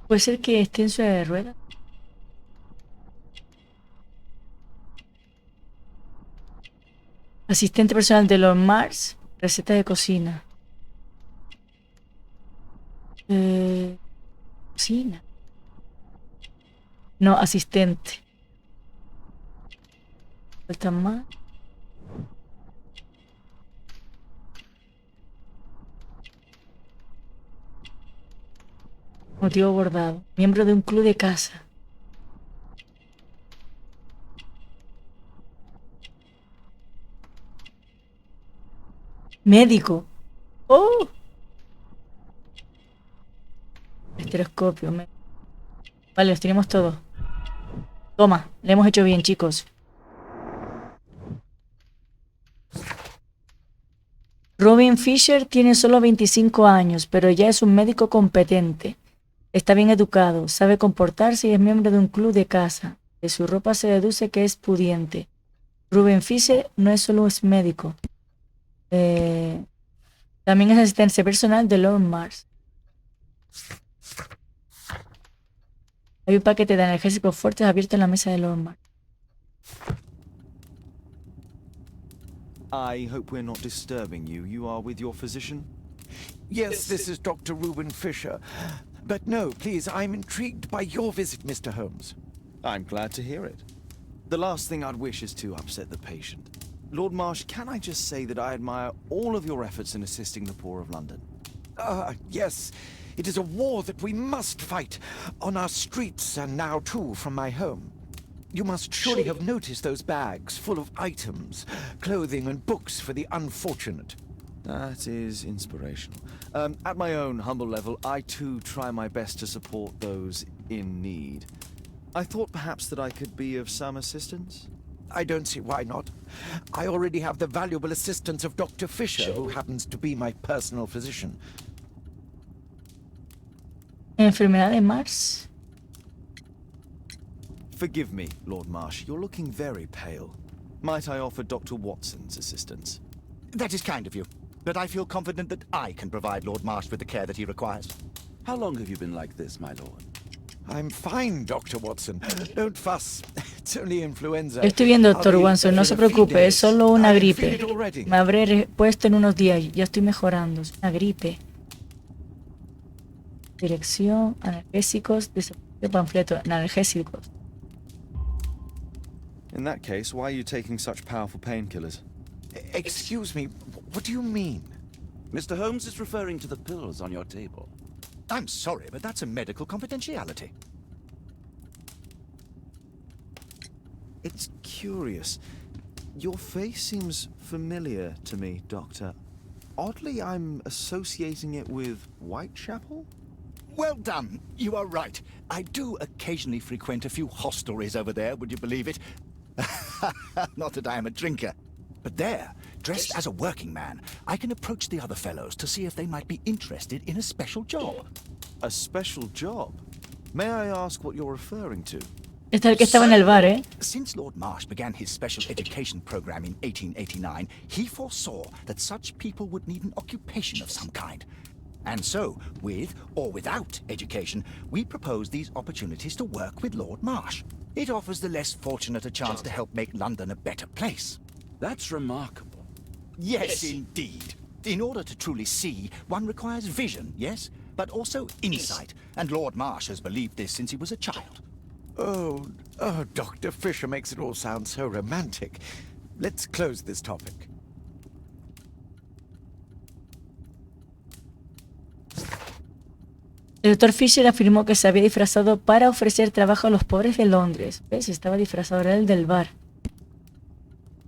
Puede ser que esté en silla de ruedas. Asistente personal de Lord Mars. Receta de cocina. Cocina. No, asistente. Faltan más. Motivo bordado. Miembro de un club de caza. Médico. ¡Oh! Estereoscopio. Vale, los tenemos todos. Toma, le hemos hecho bien, chicos. Robin Fisher tiene solo 25 años, pero ya es un médico competente. Está bien educado, sabe comportarse y es miembro de un club de caza. De su ropa se deduce que es pudiente. Robin Fisher no es solo un médico. También es asistente personal de Lord Mars. Hay un paquete de analgésicos fuertes abierto en la mesa de Lord Mars. I hope we're not disturbing you. You are with your physician? Yes, this is Dr. Reuben Fisher. But no, please, I'm intrigued by your visit, Mr. Holmes. I'm glad to hear it. The last thing I'd wish is to upset the patient. Lord Marsh, can I just say that I admire all of your efforts in assisting the poor of London? Yes. It is a war that we must fight, on our streets and now too from my home. You must surely have noticed those bags full of items, clothing and books for the unfortunate. That is inspirational. At my own humble level, I too try my best to support those in need. I thought perhaps that I could be of some assistance. I don't see why not. I already have the valuable assistance of Dr. Fisher, who happens to be my personal physician. Enfermedad de Mars. Forgive me, Lord Marsh. You're looking very pale. Might I offer Dr. Watson's assistance? That is kind of you, but I feel confident that I can provide Lord Marsh with the care that he requires. How long have you been like this, my lord? I'm fine, Dr. Watson. Don't fuss. It's only influenza. Estoy bien, Dr. Watson. No se preocupe. Es solo una gripe. Me habré puesto en unos días. Ya estoy mejorando. Es una gripe. Dirección, analgésicos, de panfleto, analgésicos. In that case, why are you taking such powerful painkillers? Excuse me, what do you mean? Mr. Holmes is referring to the pills on your table. I'm sorry, but that's a medical confidentiality. It's curious. Your face seems familiar to me, Doctor. Oddly, I'm associating it with Whitechapel? Well done. You are right. I do occasionally frequent a few hostelries over there, would you believe it? Not that I am a drinker. But there, dressed as a working man, I can approach the other fellows to see if they might be interested in a special job. A special job? May I ask what you're referring to? Este es el que estaba en el bar, ¿eh? Since Lord Marsh began his special education program in 1889, he foresaw that such people would need an occupation of some kind. And so, with or without education, we propose these opportunities to work with Lord Marsh. It offers the less fortunate a chance to help make London a better place. That's remarkable. Yes, indeed. In order to truly see, one requires vision, yes? But also insight. And Lord Marsh has believed this since he was a child. Oh, Dr. Fisher makes it all sound so romantic. Let's close this topic. El doctor Fisher afirmó que se había disfrazado para ofrecer trabajo a los pobres de Londres. ¿Ves? Estaba disfrazado, era el del bar.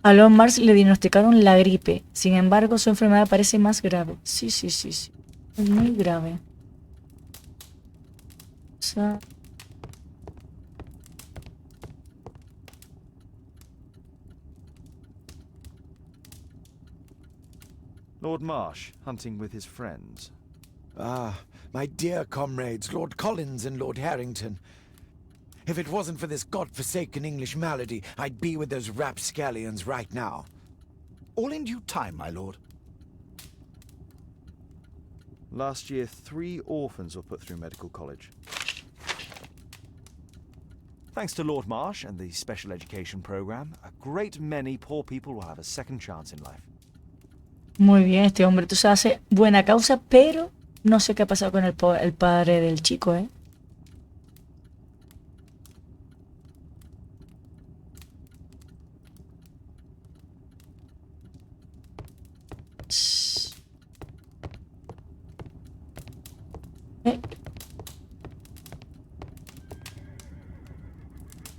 A Lord Marsh le diagnosticaron la gripe. Sin embargo, su enfermedad parece más grave. Sí. Es muy grave. O sea... Lord Marsh, hunting with his friends. Ah, my dear comrades, Lord Collins and Lord Harrington. If it wasn't for this godforsaken English malady, I'd be with those rapscallions right now. All in due time, my lord. Last year, 3 orphans were put through medical college. Thanks to Lord Marsh and the special education program, a great many poor people will have a second chance in life. Muy bien, este hombre, tú sabes, hace buena causa, pero no sé qué ha pasado con el padre del chico, ¿eh?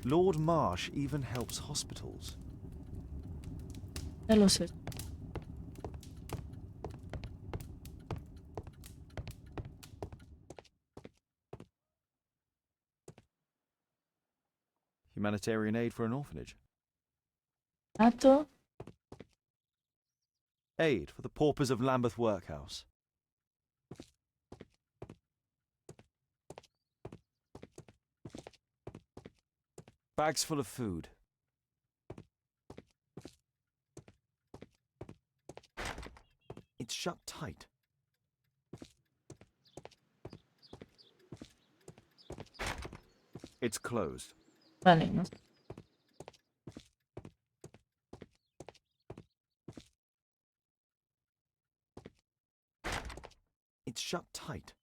Lord Marsh even helps hospitals. Ya lo sé. Humanitarian aid for an orphanage. Ato. Aid for the paupers of Lambeth Workhouse. Bags full of food. It's shut tight. It's closed. Vale, ¿no? It's shut tight.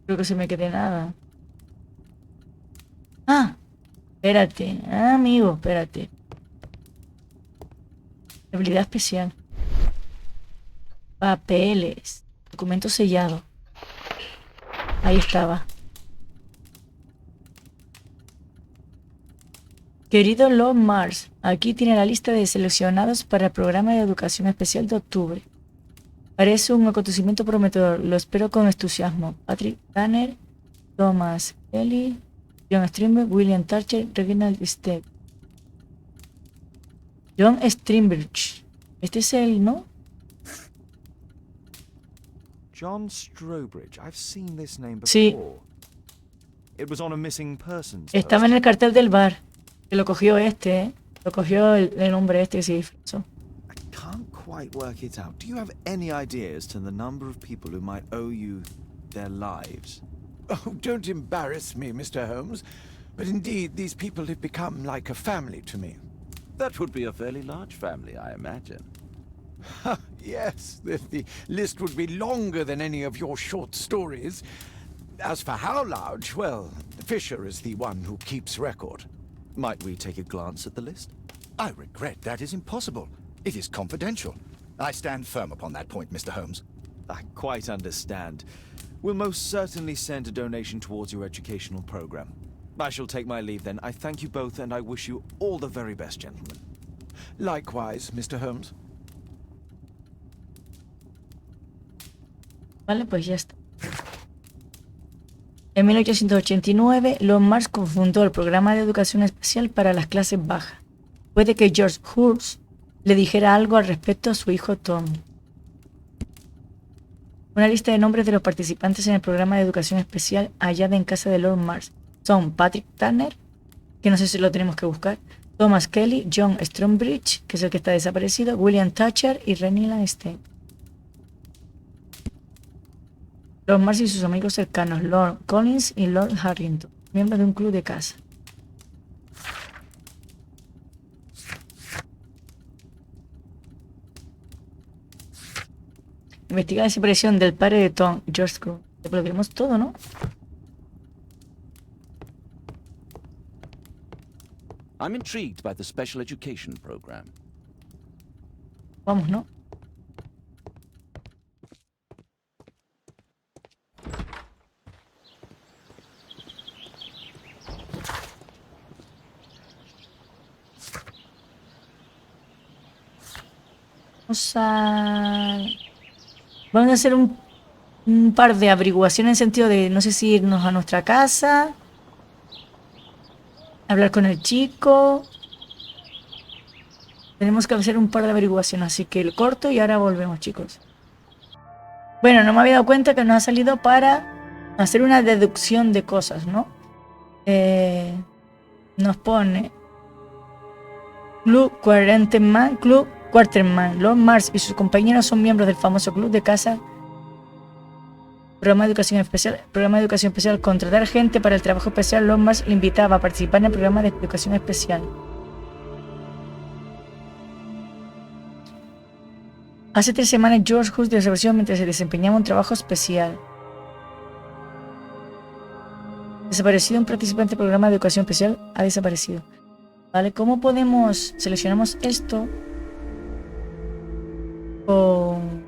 Creo que se me quede nada. Ah, espérate, amigo, espérate. Habilidad especial. Papeles. Documento sellado. Ahí estaba. Querido Lord Marsh, aquí tiene la lista de seleccionados para el programa de educación especial de octubre. Parece un acontecimiento prometedor. Lo espero con entusiasmo. Patrick Tanner, Thomas Kelly, John Strimberg, William Tarcher, Reginald Stepp. John Strimberg. Este es el, ¿no? John Strobridge. I've seen this name before. Sí. It was on a missing persons. Estaba en el cartel del bar. Que lo cogió este, ¿eh? Lo cogió el hombre este que se disfrazó. I can't quite work it out. Do you have any idea as to the number of people who might owe you their lives? Oh, don't embarrass me, Mr. Holmes. But indeed, these people have become like a family to me. That would be a fairly large family, I imagine. Yes, the list would be longer than any of your short stories. As for how large, well, Fisher is the one who keeps record. Might we take a glance at the list? I regret that is impossible. It is confidential. I stand firm upon that point, Mr. Holmes. I quite understand. We'll most certainly send a donation towards your educational program. I shall take my leave then. I thank you both and I wish you all the very best, gentlemen. Likewise, Mr. Holmes. Vale, pues ya está. En 1889, Lord Mars confundó el programa de educación especial para las clases bajas. Puede que George Hurst le dijera algo al respecto a su hijo Tom. Una lista de nombres de los participantes en el programa de educación especial hallada en casa de Lord Mars son Patrick Turner, que no sé si lo tenemos que buscar, Thomas Kelly, John Strombridge, que es el que está desaparecido, William Thatcher y Rennie Stein. Lord Mars y sus amigos cercanos, Lord Collins y Lord Harrington, miembros de un club de caza. Investigar la desaparición del padre de Tom, George Cruz. Lo tenemos todo, ¿no? I'm intrigued by the special education program. Vamos, ¿no? Vamos a hacer un par de averiguaciones en sentido de, no sé si irnos a nuestra casa, hablar con el chico. Tenemos que hacer un par de averiguaciones, así que el corto y ahora volvemos, chicos. Bueno, no me había dado cuenta que nos ha salido para hacer una deducción de cosas, ¿no? Nos pone Club Quarterman. Lord Mars y sus compañeros son miembros del famoso club de caza. Programa de educación especial. Contratar gente para el trabajo especial. Lord Mars le invitaba a participar en el programa de educación especial. Hace 3 semanas George Hurst desapareció mientras se desempeñaba un trabajo especial. Desaparecido un participante del programa de educación especial. Ha desaparecido. Vale, ¿cómo podemos? Seleccionamos esto. Con...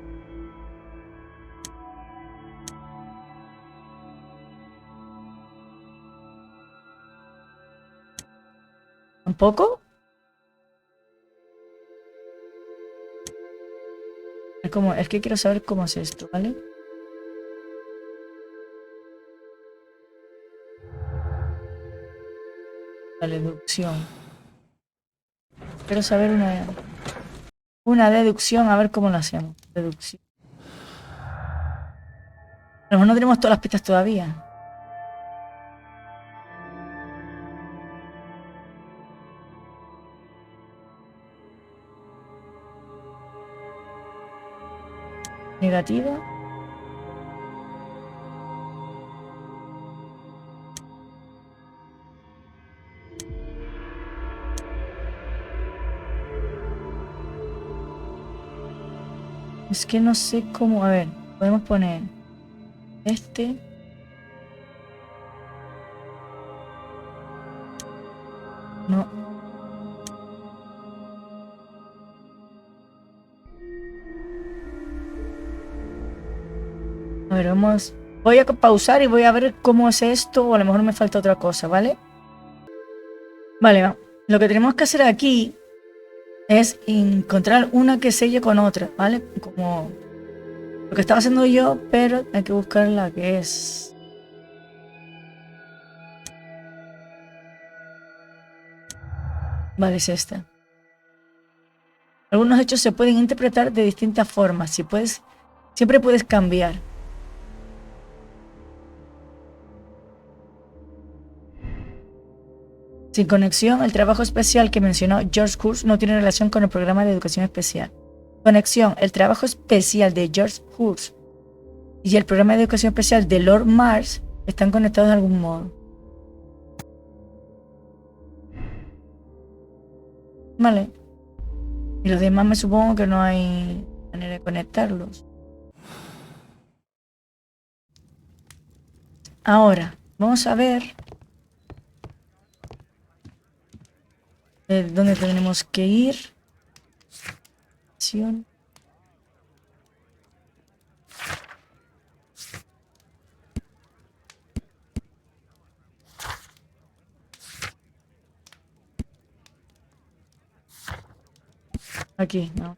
¿Tampoco? Es que quiero saber cómo es esto, ¿vale? La deducción. Quiero saber una deducción, a ver cómo lo hacemos. Deducción. Pero no tenemos todas las pistas todavía. Negativa. Es que no sé cómo... A ver, podemos poner este. No. A ver, vamos... Voy a pausar y voy a ver cómo es esto, o a lo mejor me falta otra cosa, ¿vale? Vale, va. Lo que tenemos que hacer aquí es encontrar una que selle con otra, ¿vale? Como lo que estaba haciendo yo, pero hay que buscar la que es. Vale, es esta. Algunos hechos se pueden interpretar de distintas formas. Siempre puedes cambiar. Sin conexión, el trabajo especial que mencionó George Hurst no tiene relación con el programa de educación especial. Conexión, el trabajo especial de George Hurst y el programa de educación especial de Lord Mars están conectados de algún modo. Vale. Y los demás me supongo que no hay manera de conectarlos. Ahora, vamos a ver... ¿Dónde tenemos que ir? Acción. Aquí, no.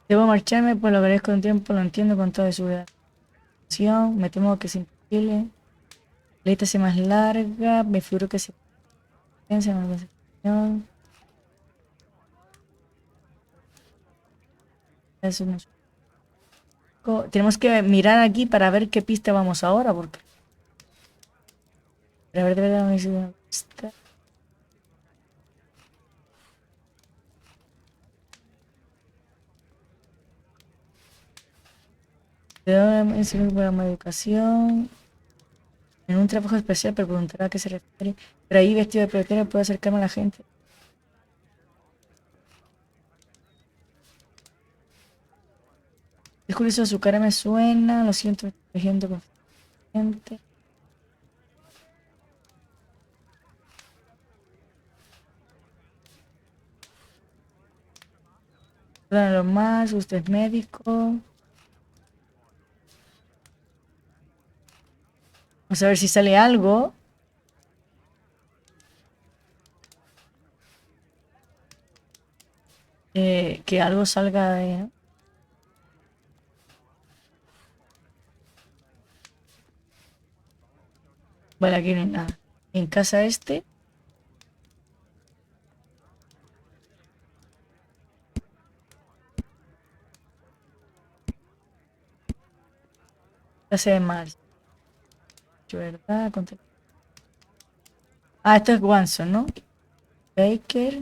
Debo marcharme, pues lo veré con tiempo, lo entiendo con toda seguridad. Me temo que es imposible. La lista sea más larga, me figuro que se piensa en alguna situación. Eso no es- Tenemos que mirar aquí para ver qué pista vamos ahora, porque... Para ver de verdad no necesito una pista. Es un programa de educación. En un trabajo especial, pero preguntará a qué se refiere. Pero ahí vestido de peluquero puedo acercarme a la gente. Es curioso, su cara me suena. Lo siento, me estoy tejiendo con gente. Lo más, usted es médico. Vamos a ver si sale algo. Que algo salga de... ¿no? Vale, aquí no hay nada. En casa este. Casa de Mars. ¿Verdad? Ah, esto es Wanson, ¿no? Baker.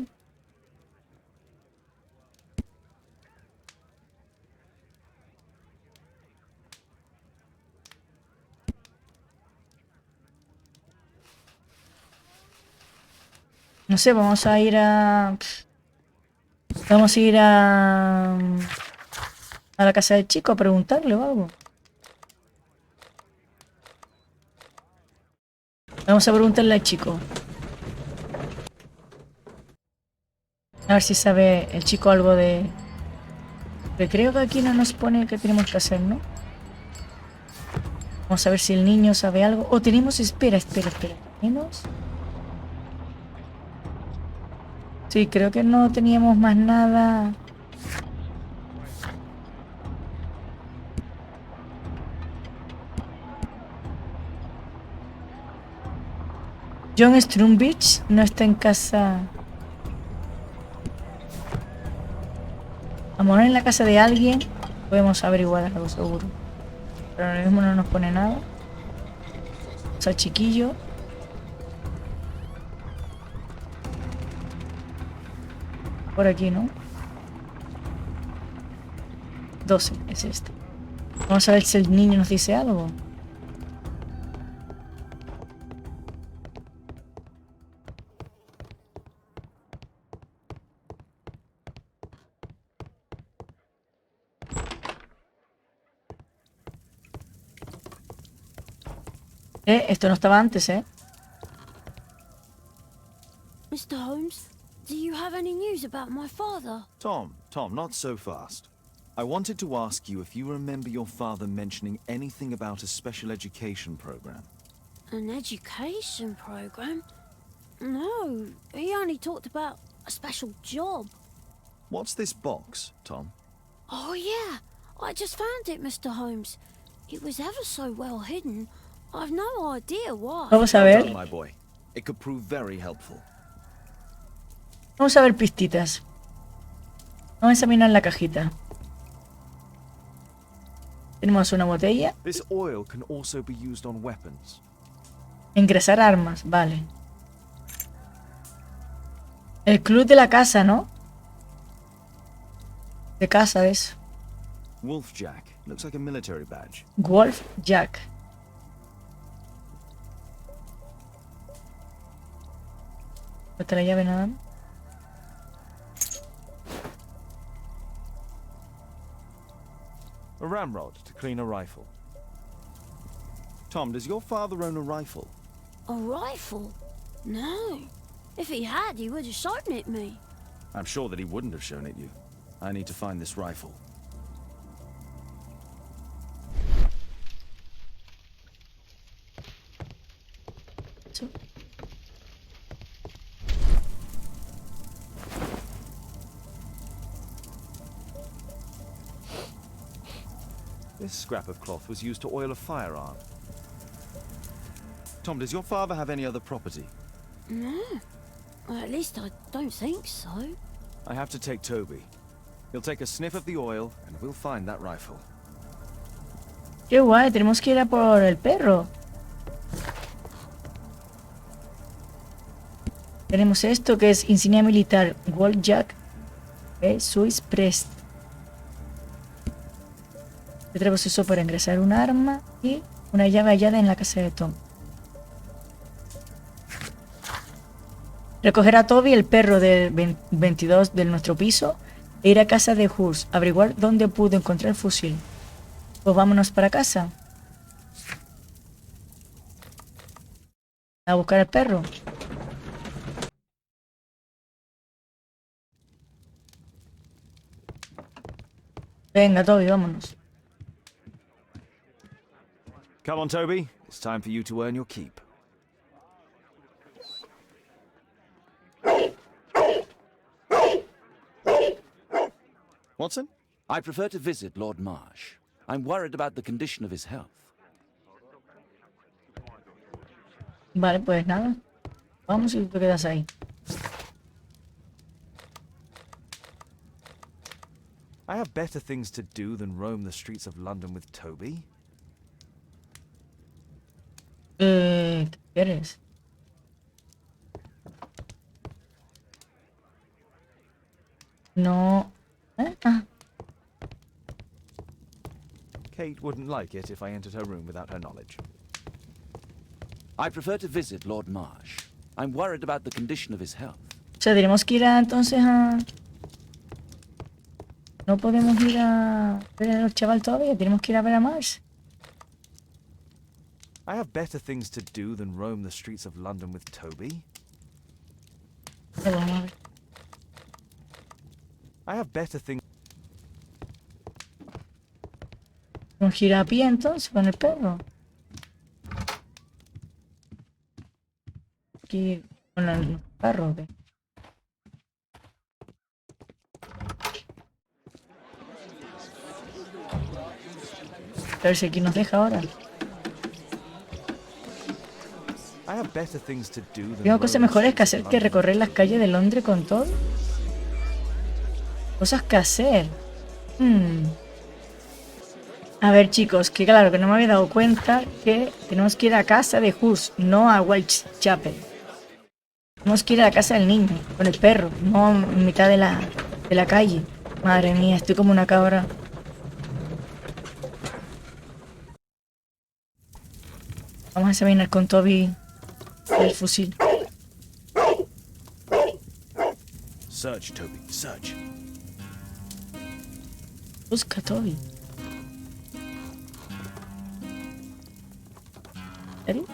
No sé, vamos a ir a... Vamos a ir a la casa del chico a preguntarle o algo. Vamos a preguntarle al chico. A ver si sabe el chico algo de... Pero creo que aquí no nos pone qué tenemos que hacer, ¿no? Vamos a ver si el niño sabe algo. O tenemos... Espera. ¿Tenemos? Sí, creo que no teníamos más nada. John Strumbridge no está en casa. A morar en la casa de alguien. Podemos averiguar algo seguro. Pero ahora mismo no nos pone nada. O sea, chiquillo. Por aquí, ¿no? 12 es este. Vamos a ver si el niño nos dice algo. Esto no estaba antes, ¿eh? Mr. Holmes, do you have any news about my father? Tom, not so fast. I wanted to ask you if you remember your father mentioning anything about a special education program. An education program? No, he only talked about a special job. What's this box, Tom? Oh yeah, I just found it, Mr. Holmes. It was ever so well hidden. I've no idea why. Vamos a Well done, ver. my boy. It could prove very helpful. Vamos a ver pistitas. Vamos a examinar la cajita. Tenemos una botella. This oil can also be used on weapons. Engrasar armas, vale. El club de la casa, ¿no? De casa es. Wolf Jack. Looks like a military badge. Wolf Jack. ¿No está la llave nada más? A ramrod to clean a rifle. Tom, does your father own a rifle? A rifle? No. If he had, he would have shown it me. I'm sure that he wouldn't have shown it you. I need to find this rifle. This scrap of cloth was used to oil a firearm. Tom, does your father have any other property? No. Well, at least I don't think so. I have to take Toby. He'll take a sniff of the oil and we'll find that rifle. Qué guay, tenemos que ir a por el perro. Tenemos esto que es insignia militar, Wall Jack, Swiss Prest. Tenemos eso para ingresar un arma y una llave hallada en la casa de Tom. Recoger a Toby, el perro del 22 de nuestro piso, e ir a casa de Hurst, averiguar dónde pudo encontrar el fusil. Pues vámonos para casa. A buscar al perro. Venga, Toby, vámonos. Come on, Toby. It's time for you to earn your keep. Watson? I prefer to visit Lord Marsh. I'm worried about the condition of his health. Vale, pues nada. Vamos y tú te quedas ahí. I have better things to do than roam the streets of London with Toby. ¿Qué quieres? No. Kate wouldn't like it if I entered her room without her knowledge. I prefer to visit Lord Marsh. I'm worried about the condition of his health. O sea, tenemos que ir entonces a... No podemos ir a ver al chaval todavía, tenemos que ir a ver a Marsh. I have better things to do than roam the streets of London with Toby. Vamos a ver. I have better things. Vamos a ir a pie entonces con el perro. Aquí con el carro, ¿qué? A ver si aquí nos deja ahora. I have better things to do than Tengo cosas mejores que hacer que recorrer las calles de Londres con todo. Cosas que hacer. A ver, chicos, que claro, que no me había dado cuenta que tenemos que ir a casa de Hurst, no a Whitechapel. Tenemos que ir a la casa del niño, con el perro, no en mitad de la calle. Madre mía, estoy como una cabra. Vamos a examinar con Toby el fusil. Search, Toby, search. Busca, Toby. ¿En serio?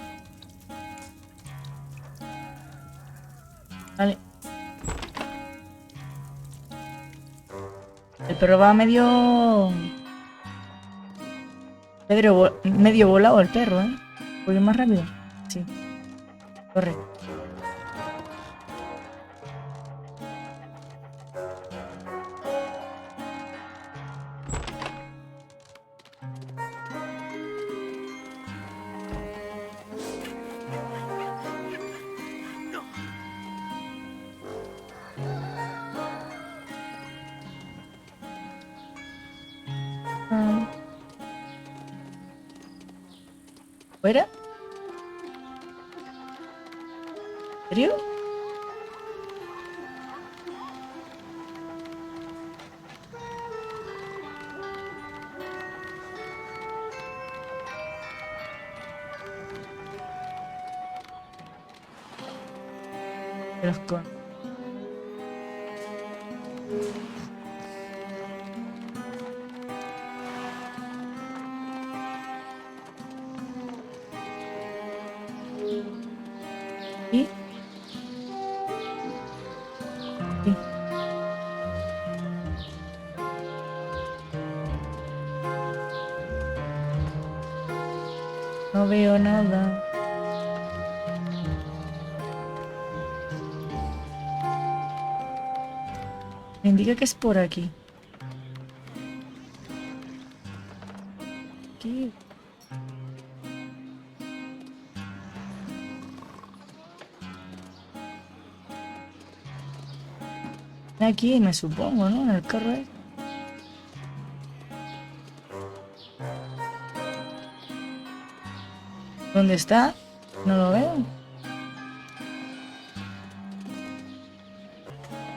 Vale. El perro va medio volado el perro, ¿eh? ¿Puedo ir más rápido? Sí. Corre. ¿Fuera? ¿En serio? Los con... ¿Y? Sí. No veo nada. Me indica que es por aquí. Aquí. Aquí me supongo, ¿no? En el carro este. ¿Dónde está? No lo veo.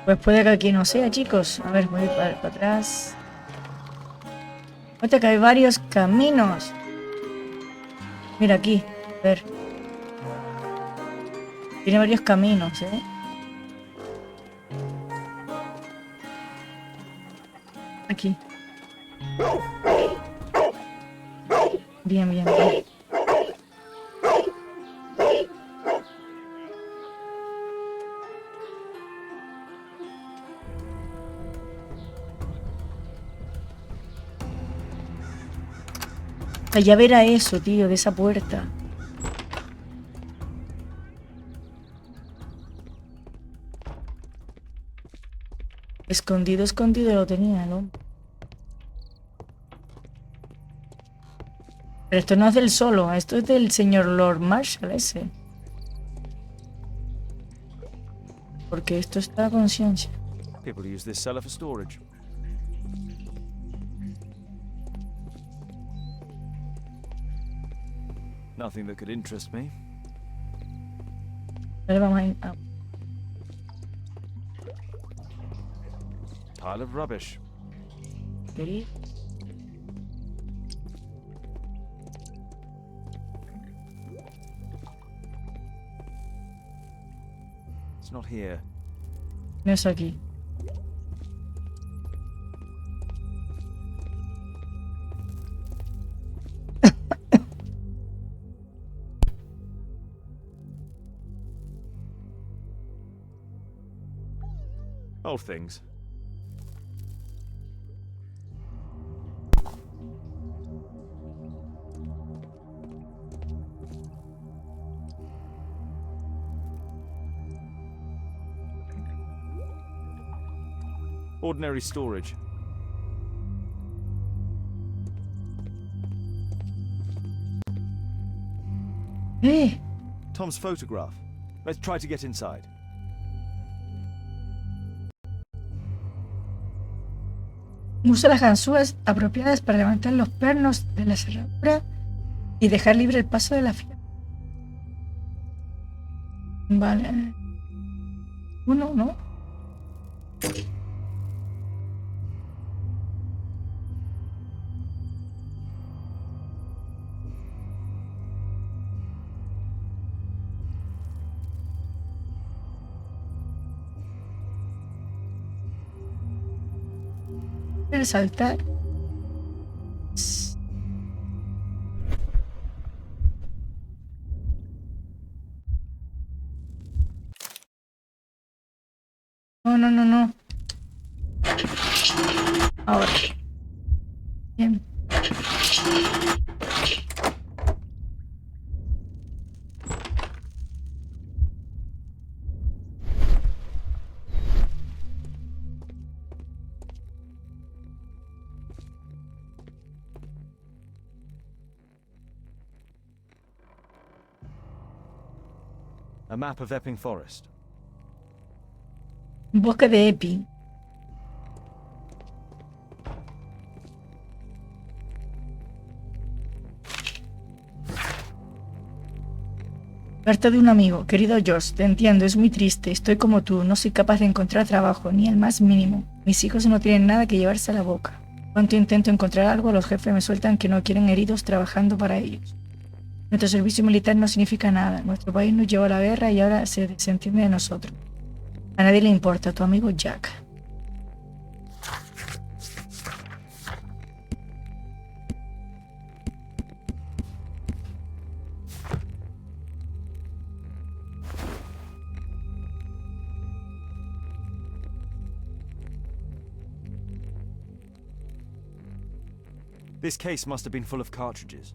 Pues puede que aquí no sea, chicos. A ver, voy a ir para atrás. Fíjate que hay varios caminos. Mira aquí. A ver. Tiene varios caminos, ¿eh? Aquí. Bien, bien, bien. La llave era eso, tío, de esa puerta. Escondido, escondido lo tenía, ¿no? Pero esto no es del solo, esto es del señor Lord Marshall ese. Porque esto está a conciencia. People use this cellar for storage. Nothing that could interest me. Vale, vamos a ir. Pile of rubbish. Okay. It's not here. No es aquí. Old things. Ordinary storage. Tom's photograph. Let's try to get inside. Usa las ganzúas apropiadas para levantar los pernos de la cerradura y dejar libre el paso de la fiera. Vale. Uno, ¿no? El saltar. No, no, no, no. Ahora. Bien. A map of Epping Forest. Bosque de Epping. Carta de un amigo. Querido George, te entiendo, es muy triste. Estoy como tú, no soy capaz de encontrar trabajo, ni el más mínimo. Mis hijos no tienen nada que llevarse a la boca. Cuando intento encontrar algo, los jefes me sueltan que no quieren heridos trabajando para ellos. Nuestro servicio militar no significa nada. Nuestro país nos llevó a la guerra y ahora se desentiende de nosotros. A nadie le importa, tu amigo Jack. This case must have been full of cartridges.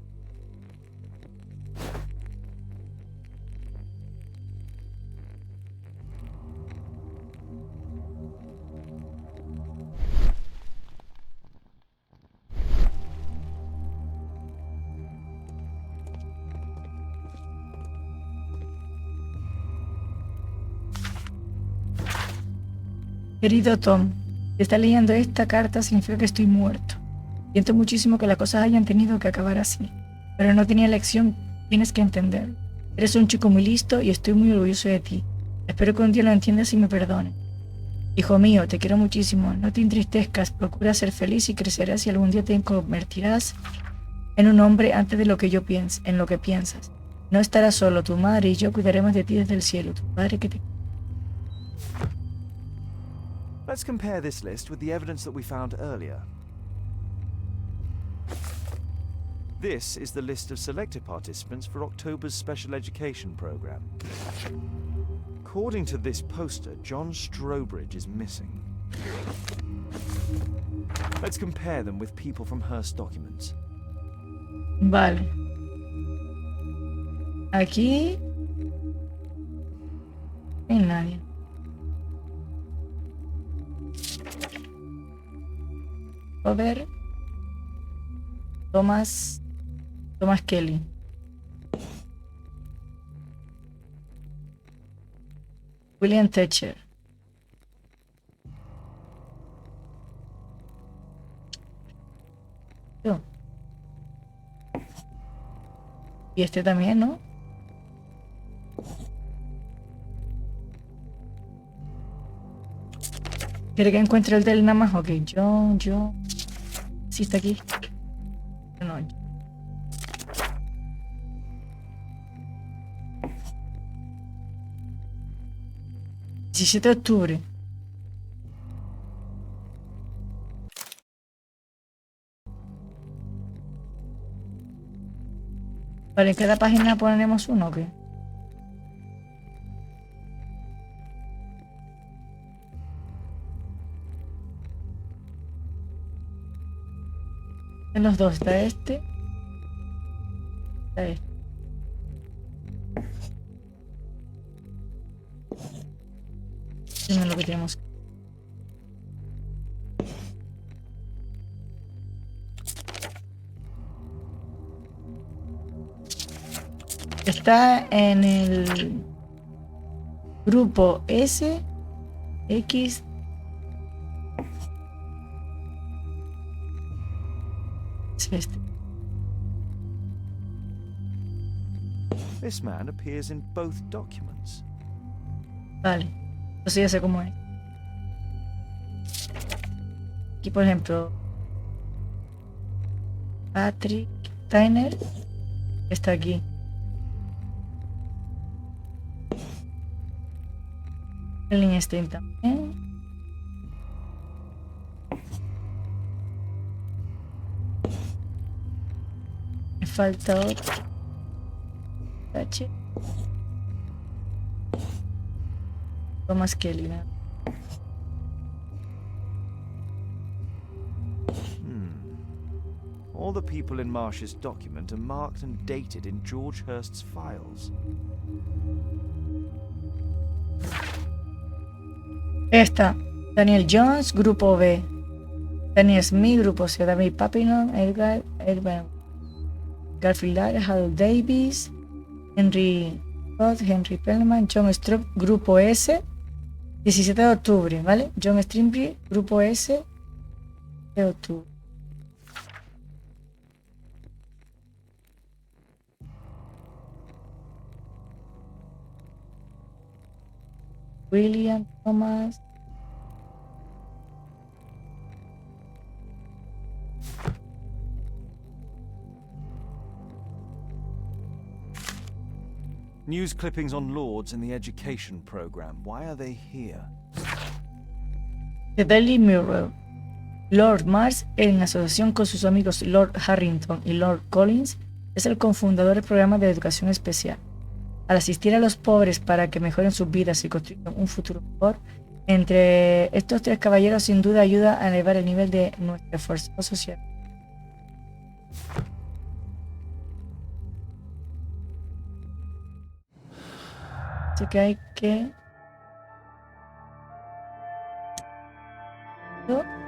Querido Tom, si estás leyendo esta carta significa que estoy muerto. Siento muchísimo que las cosas hayan tenido que acabar así, pero no tenía elección, tienes que entenderlo. Eres un chico muy listo y estoy muy orgulloso de ti. Espero que un día lo entiendas y me perdones. Hijo mío, te quiero muchísimo, no te entristezcas, procura ser feliz y crecerás y algún día te convertirás en un hombre antes de lo que yo pienso, en lo que piensas. No estarás solo, tu madre y yo cuidaremos de ti desde el cielo, tu padre que te... Let's compare this list with the evidence that we found earlier. This is the list of selected participants for October's special education program. According to this poster, John Strobridge is missing. Let's compare them with people from Hearst documents. Vale. Aquí... no hay nadie. Robert, Thomas Kelly. William Thatcher. Yo. Y este también, ¿no? ¿Quiere que encuentre el del nada más? Ok, yo... Sí, está aquí. No. 17 de octubre. Vale, ¿en cada página ponemos uno o qué? En los dos está este. Está este. Eso es lo que tenemos. Está en el grupo S, X. Es este. This man appears in both documents. Vale, entonces ya sé cómo es. Aquí, por ejemplo, Patrick Tyner está aquí. El Einstein también. Me falta otro. H. Thomas Kelly, ¿no? All the people in Marsh's document are marked and dated in George Hurst's files. Esta, Daniel Jones, grupo B. Daniel Smith, grupo C. David Papillon, Edgar Garfield Lara, Hal Davis, Henry Roth, Henry Pellman, John Stroop, grupo S. 17 de octubre, ¿vale? John Strimby, grupo S. De octubre. William Thomas. News clippings on Lords in the education program. Why are they here? The Daily Mirror. Lord Mars, en asociación con sus amigos Lord Harrington y Lord Collins, es el cofundador del programa de educación especial. Al asistir a los pobres para que mejoren sus vidas y construyan un futuro mejor, entre estos tres caballeros sin duda ayuda a elevar el nivel de nuestra esfuerzo social. Así que hay que... No.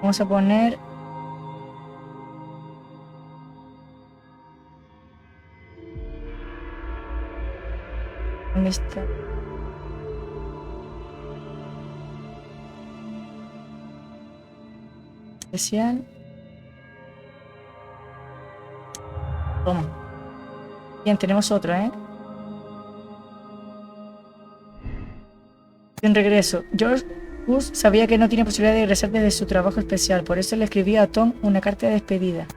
Vamos a poner... ¿Dónde está? Especial. Toma. Bien, tenemos otro, ¿eh? En regreso, George Gus sabía que no tenía posibilidad de regresar desde su trabajo especial, por eso le escribió a Tom una carta de despedida.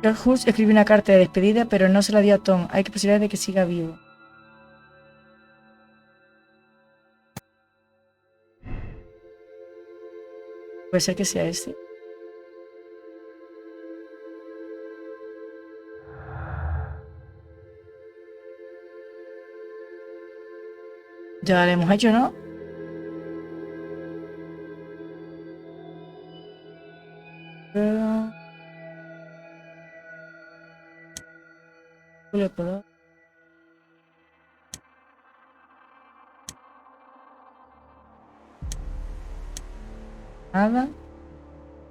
George Gus escribió una carta de despedida, pero no se la dio a Tom. Hay posibilidad de que siga vivo. Puede ser que sea este. Ya lo hemos hecho, ¿no? Le puedo... Nada.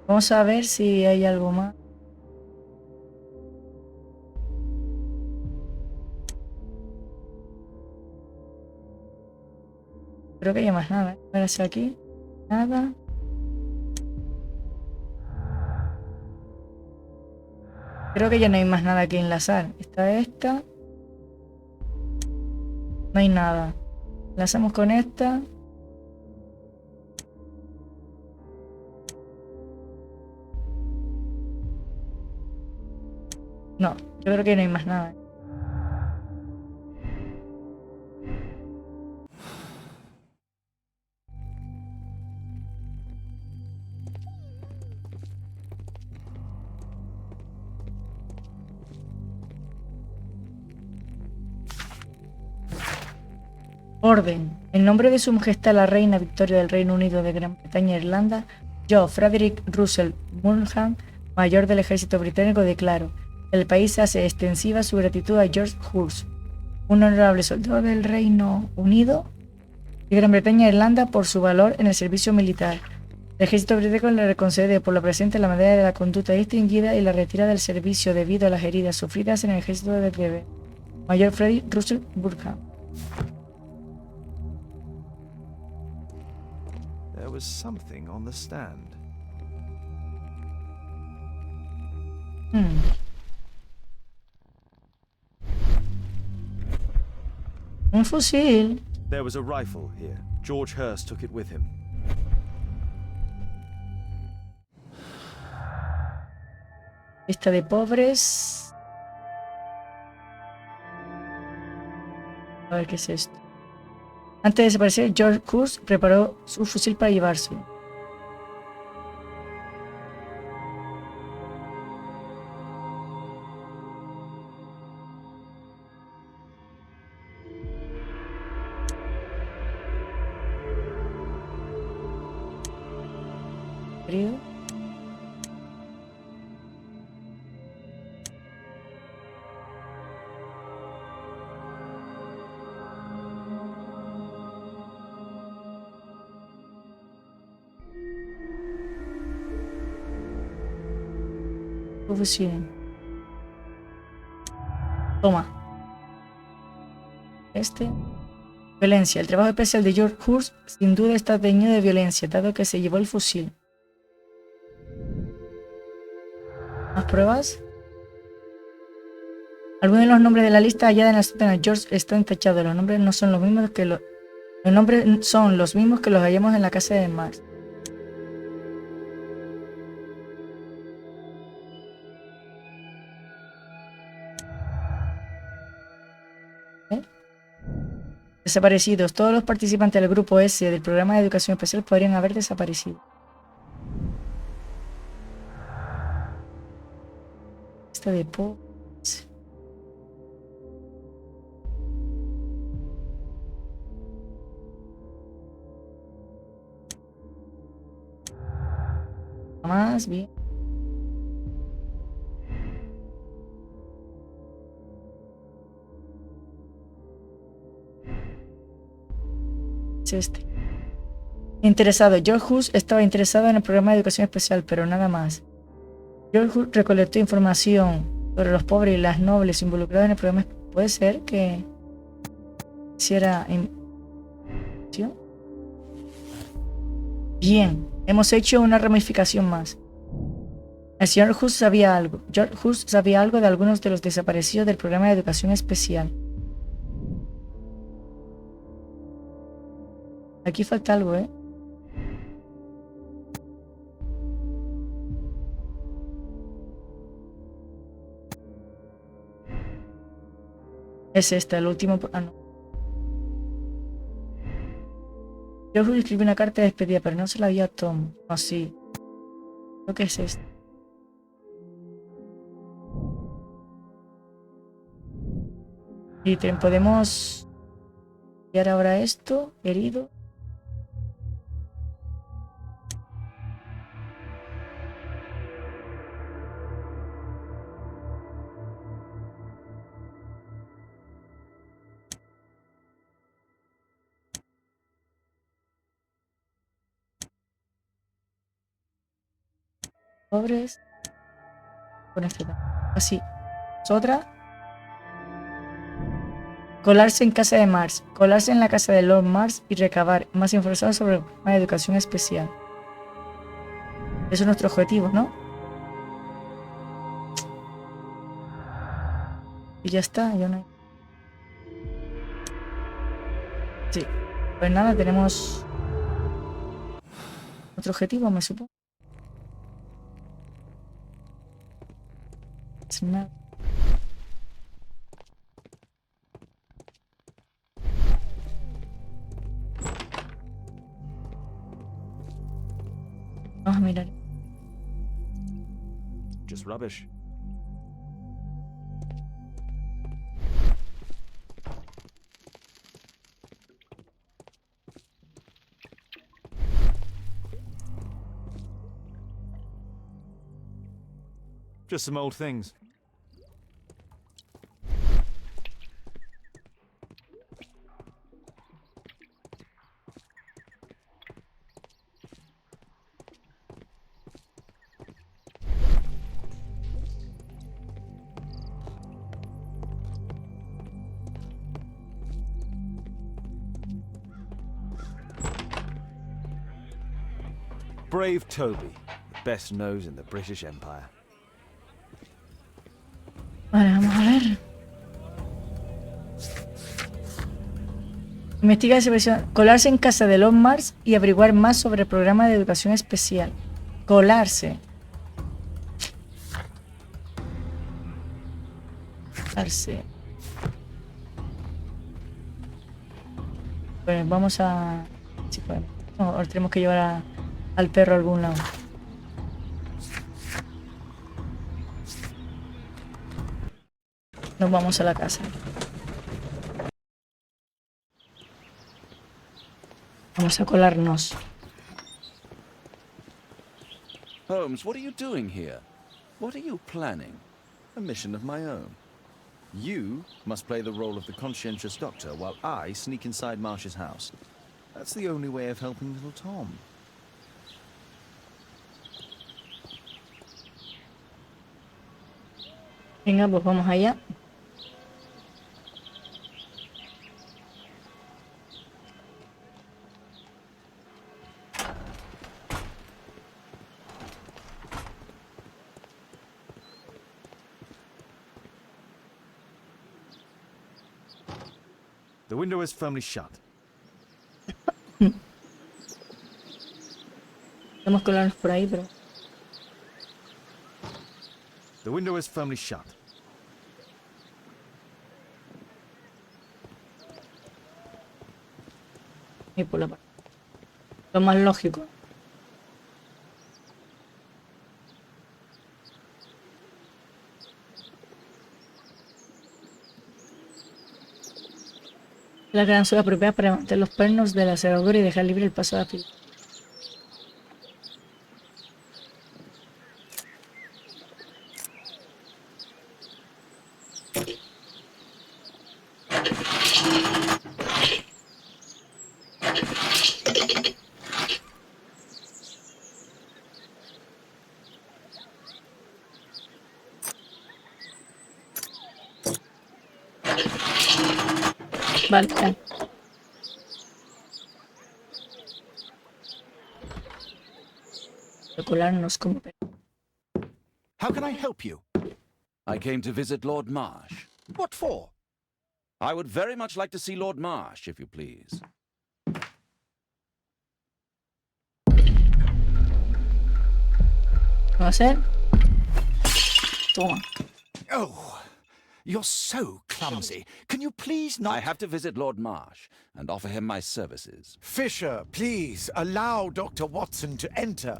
Vamos a ver si hay algo más. Creo que hay más nada. A ver hacia aquí. Nada. Creo que ya no hay más nada que enlazar. Está esta. No hay nada. Enlazamos con esta. No, yo creo que no hay más nada. Orden. En nombre de Su Majestad la Reina Victoria del Reino Unido de Gran Bretaña e Irlanda, yo, Frederick Russell Mulham, mayor del ejército británico, declaro: el país hace extensiva su gratitud a George Hurst, un honorable soldado del Reino Unido de Gran Bretaña e Irlanda, por su valor en el servicio militar. El ejército británico le concede por lo presente la medalla de la conducta distinguida y la retira del servicio debido a las heridas sufridas en el ejército de Breve. Mayor Frederick Russell Mulham. There was something on the stand. Un fusil. There was a rifle here. George Hurst took it with him. Lista de pobres. A ver qué es esto. Antes de desaparecer, George Hurst preparó su fusil para llevárselo. Frío. Fusil. Toma. Violencia. El trabajo especial de George Hurst sin duda está teñido de violencia, dado que se llevó el fusil. ¿Más pruebas? Algunos de los nombres de la lista hallada en la sótana George están tachados. Los nombres no son los mismos que los nombres son los mismos que los hallamos en la casa de Max. Desaparecidos. Todos los participantes del grupo S del programa de educación especial podrían haber desaparecido. Esta de pobres. Más bien. Es este. Interesado. George Hughes estaba interesado en el programa de educación especial, pero nada más. George Hughes recolectó información sobre los pobres y las nobles involucrados en el programa. Puede ser que hiciera... Bien, hemos hecho una ramificación más. El señor Hughes sabía algo. George Hughes sabía algo de algunos de los desaparecidos del programa de educación especial. Aquí falta algo, ¿eh? Es este, el último... Ah, no. Yo escribí una carta de despedida, pero no se la dio a Tom. No, sí. Creo que es este. Y podemos... enviar ahora esto, herido. Pobres. Con este también. Así. Otra. Colarse en casa de Mars. Colarse en la casa de Lord Mars y recabar más información sobre el programa de educación especial. Eso es nuestro objetivo, ¿no? Y ya está, ya no hay... Sí. Pues nada, tenemos... otro objetivo, me supongo. Sin nada. Vamos a mirar. Just rubbish. Just some old things. Brave Toby, the best nose in the British Empire. Vale, vamos a ver. Investiga esa versión. Colarse en casa de Lord Mars y averiguar más sobre el programa de educación especial. Colarse. Colarse. Pues vamos a... si podemos. No, ahora tenemos que llevar al perro a algún lado. Nos vamos a la casa. Vamos a colarnos. Holmes, what are you doing here? What are you planning? A mission of my own. You must play the role of the conscientious doctor while I sneak inside Marsh's house. That's the only way of helping little Tom. Venga, pues vamos allá. The window is firmly shut. Podemos colarnos por ahí, pero... The window is firmly shut. Y por la parte. Lo más lógico. La gran soga apropiada para levantar los pernos del acelerador y dejar libre el paso de la fila. Vale. Colarnos como... How can I help you? I came to visit Lord Marsh. What for? I would very much like to see Lord Marsh, if you please. ¿Cómo hacer? Toma. Oh, you're so clumsy. Can you please not... I have to visit Lord Marsh and offer him my services. Fisher, please, allow Dr. Watson to enter.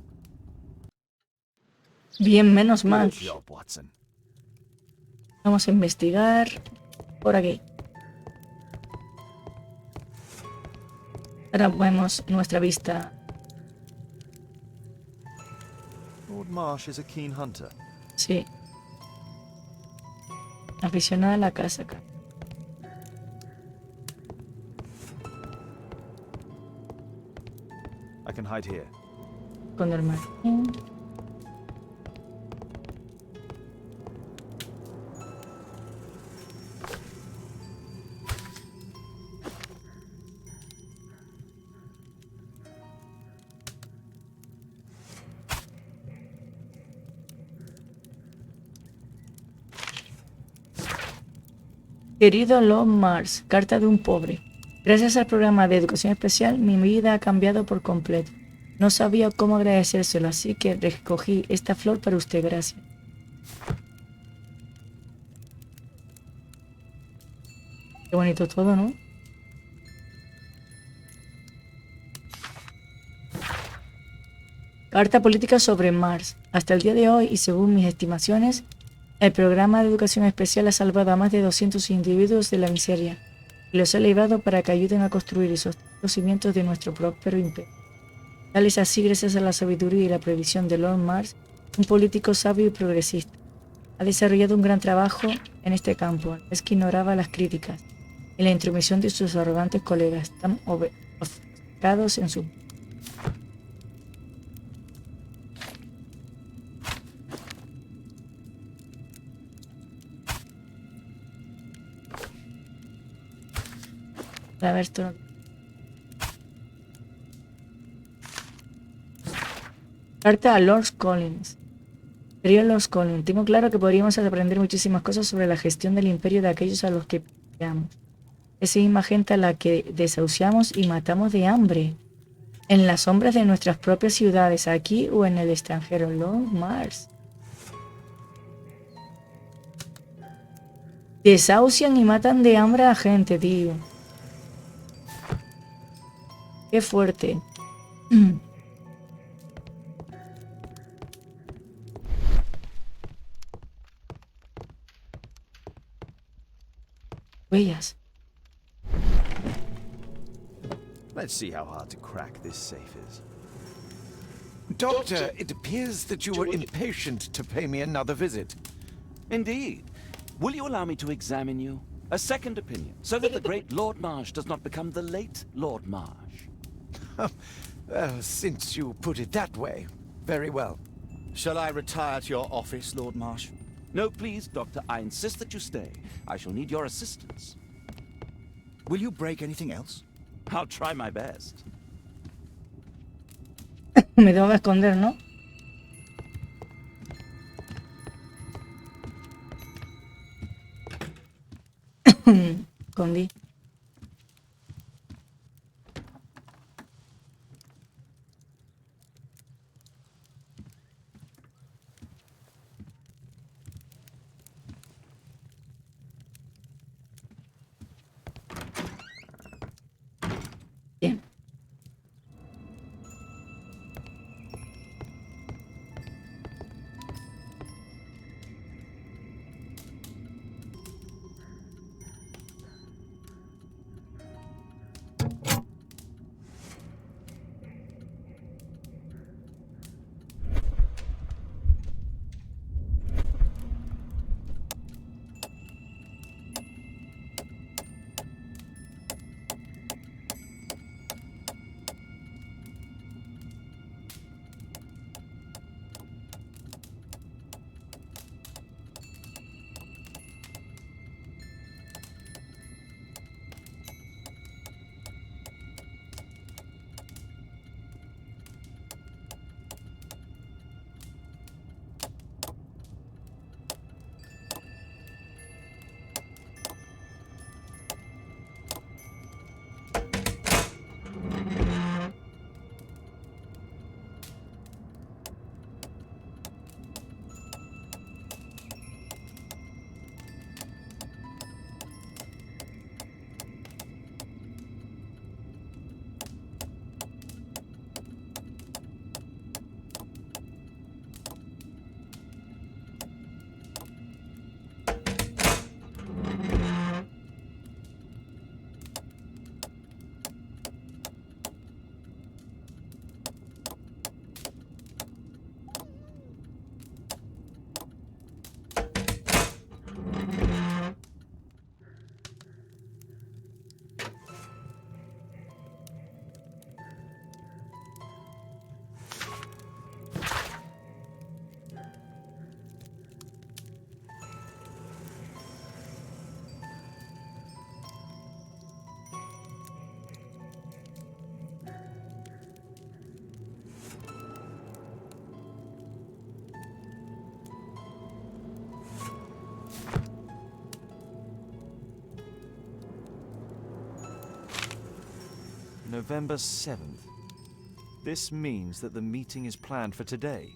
Bien, menos mal. Good job, Watson. Vamos a investigar por aquí. Ahora vemos nuestra vista. Lord Marsh is a keen hunter. Sí. Aficionada a la caza. I can hide here. Con el martín. Querido Lord Mars, carta de un pobre. Gracias al programa de educación especial, mi vida ha cambiado por completo. No sabía cómo agradecérselo, así que recogí esta flor para usted. Gracias. Qué bonito todo, ¿no? Carta política sobre Mars. Hasta el día de hoy, y según mis estimaciones, el programa de educación especial ha salvado a más de 200 individuos de la miseria y los ha librado para que ayuden a construir y sostener los cimientos de nuestro próspero imperio. Tal es así gracias a la sabiduría y la previsión de Lord Mars, un político sabio y progresista. Ha desarrollado un gran trabajo en este campo, es que ignoraba las críticas y la intromisión de sus arrogantes colegas, tan ofuscados en su... A ver, esto no... Carta a Lord Collins. Querido Lord Collins, tengo claro que podríamos aprender muchísimas cosas sobre la gestión del imperio de aquellos a los que peleamos. Esa misma gente a la que desahuciamos y matamos de hambre. En las sombras de nuestras propias ciudades, aquí o en el extranjero. Lord Mars. Desahucian y matan de hambre a la gente, tío. Qué fuerte. Huellas. Let's see how hard to crack this safe is. Doctor, it appears that you were impatient to pay me another visit. Indeed. Will you allow me to examine you? A second opinion, so that the great Lord Marsh does not become the late Lord Marsh. Well, since you put it that way, very well. Shall I retire to your office, Lord Marsh? No, please, Doctor. I insist that you stay. I shall need your assistance. Will you break anything else? I'll try my best. Me tengo que esconder, ¿no? Escondí. Bien. November 7th. This means that the meeting is planned for today.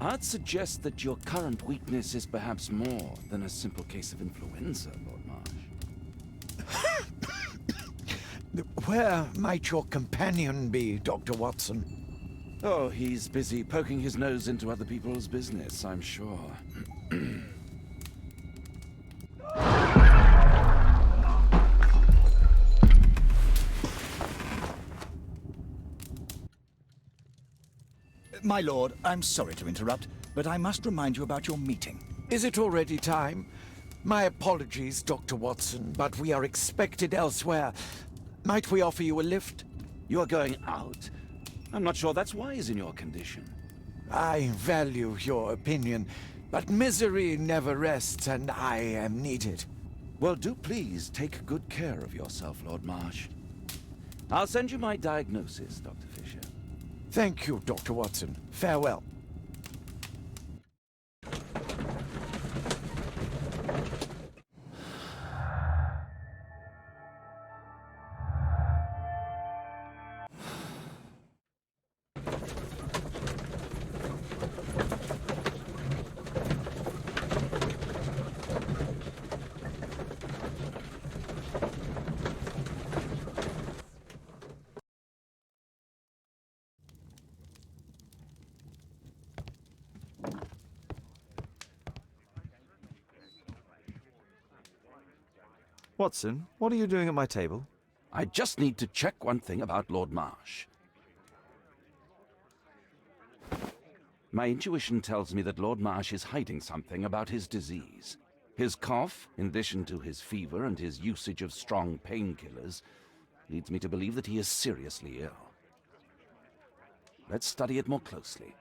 I'd suggest that your current weakness is perhaps more than a simple case of influenza, Lord Marsh. Where might your companion be, Dr. Watson? Oh, he's busy poking his nose into other people's business, I'm sure. My lord, I'm sorry to interrupt, but I must remind you about your meeting. Is it already time? My apologies, Dr. Watson, but we are expected elsewhere. Might we offer you a lift? You're going out? I'm not sure that's wise in your condition. I value your opinion, but misery never rests, and I am needed. Well, do please take good care of yourself, Lord Marsh. I'll send you my diagnosis, Dr. Fisher. Thank you, Dr. Watson. Farewell. Watson, what are you doing at my table? I just need to check one thing about Lord Marsh. My intuition tells me that Lord Marsh is hiding something about his disease. His cough, in addition to his fever and his usage of strong painkillers, leads me to believe that he is seriously ill. Let's study it more closely.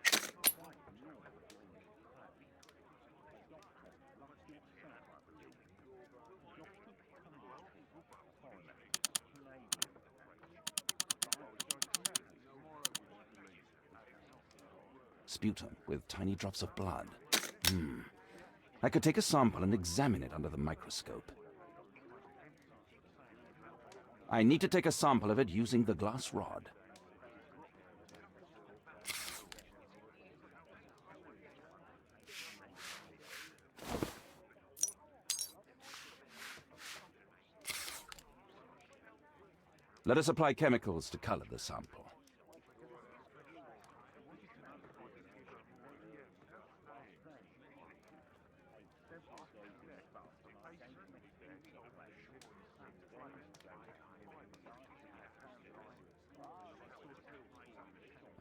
Sputum with tiny drops of blood. I could take a sample and examine it under the microscope. I need to take a sample of it using the glass rod. Let us apply chemicals to color the sample.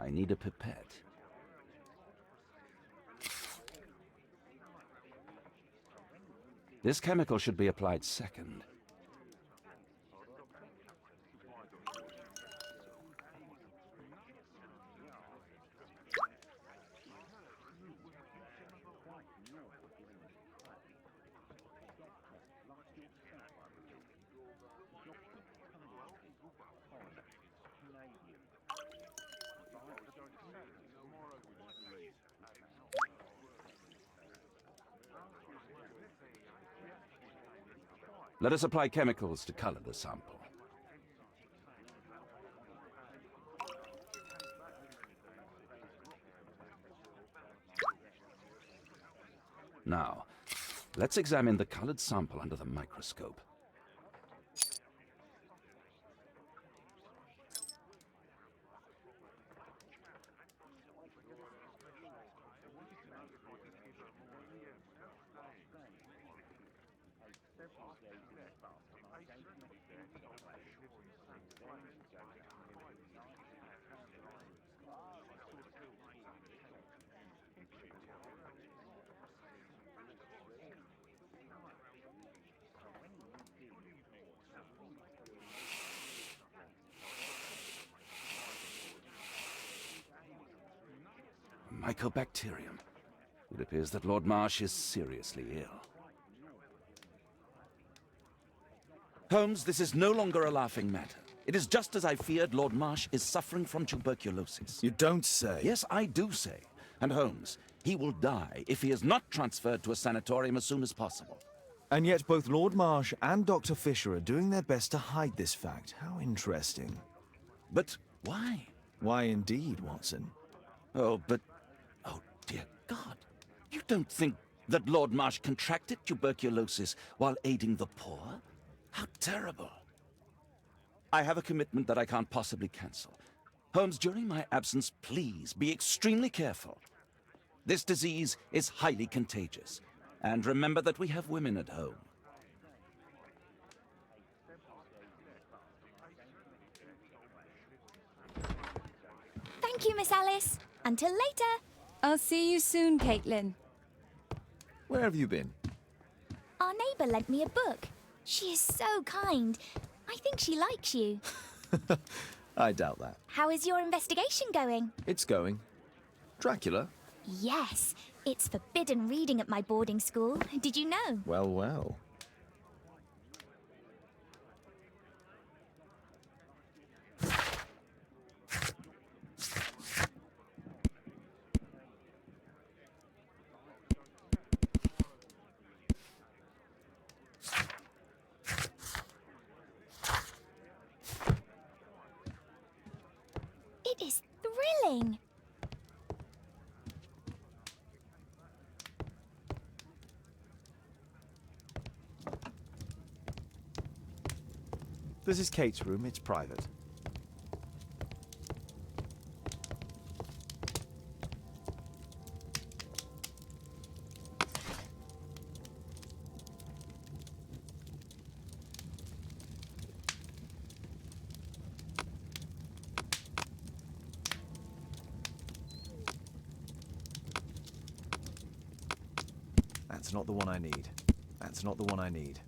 I need a pipette. This chemical should be applied second. Let us apply chemicals to color the sample. Now, let's examine the colored sample under the microscope. Mycobacterium. It appears that Lord Marsh is seriously ill. Holmes, this is no longer a laughing matter. It is just as I feared. Lord Marsh is suffering from tuberculosis. You don't say. Yes, I do say. And Holmes, he will die if he is not transferred to a sanatorium as soon as possible. And yet both Lord Marsh and Dr. Fisher are doing their best to hide this fact. How interesting. But why? Why indeed, Watson? Oh, dear God. You don't think that Lord Marsh contracted tuberculosis while aiding the poor? How terrible. I have a commitment that I can't possibly cancel. Holmes, during my absence, please be extremely careful. This disease is highly contagious. And remember that we have women at home. Thank you, Miss Alice. Until later. I'll see you soon, Caitlin. Where have you been? Our neighbour lent me a book. She is so kind. I think she likes you. I doubt that. How is your investigation going? It's going. Dracula? Yes, it's forbidden reading at my boarding school. Did you know? Well, well. It is thrilling. This is Kate's room. It's private. That's not the one I need. That's not the one I need.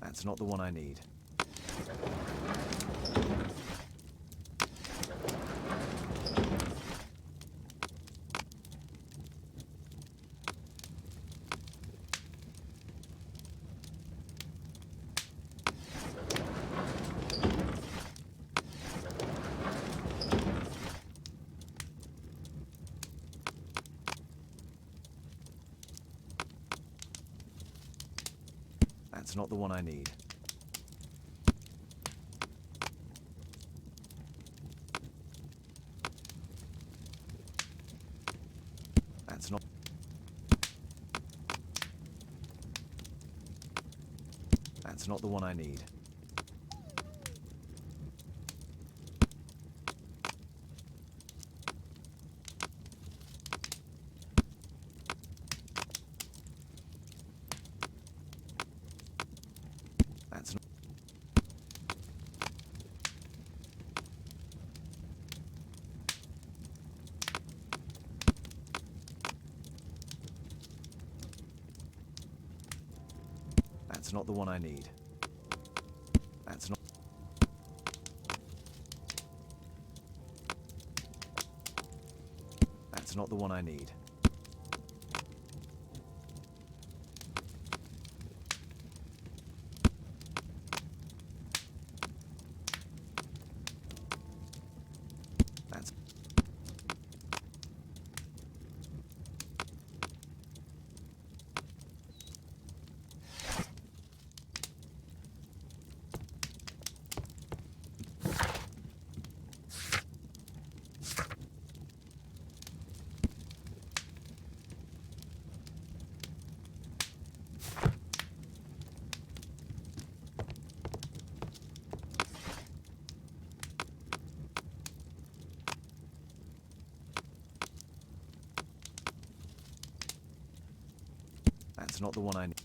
That's not the one I need. That's not the one I need. That's not... That's not the one I need. not the one I need. That's not... That's not the one I need. That's... That's not the one I need.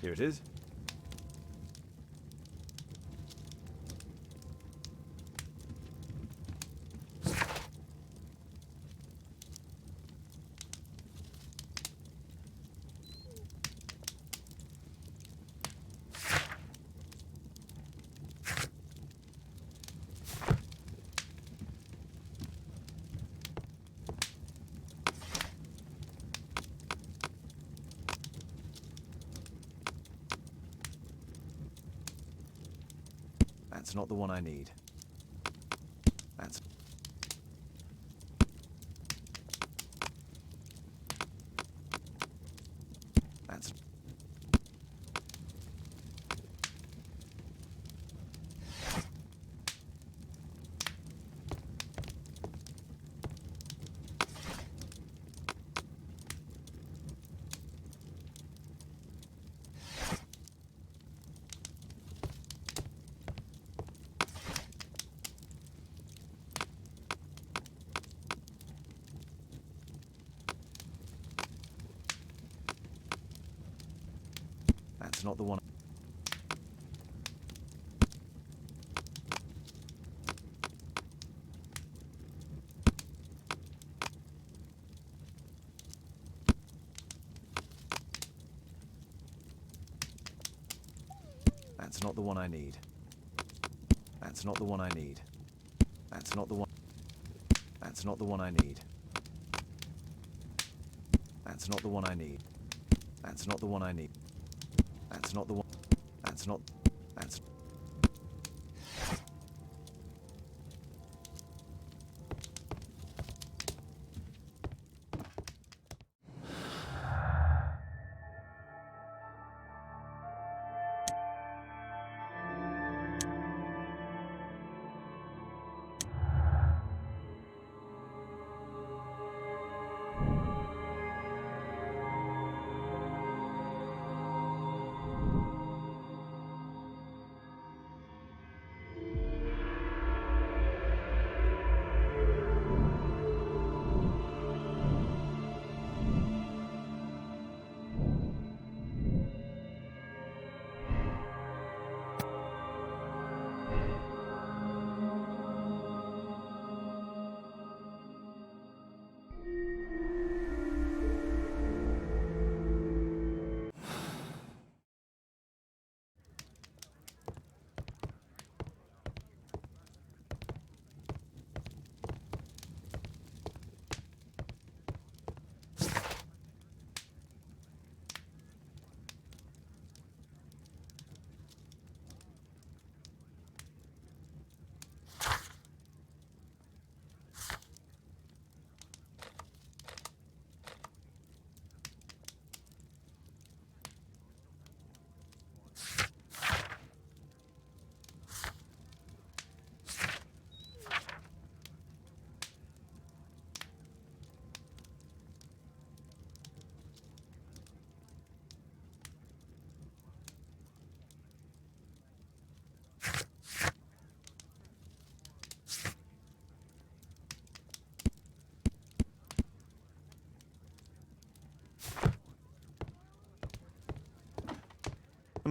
Here it is. That's not the one I need. That's... That's... That's not the one. That's not the one I need. That's not the one I need. That's not the one. That's not the one I need. That's not the one I need. That's not the one I need. That's not the one. That's not. That's.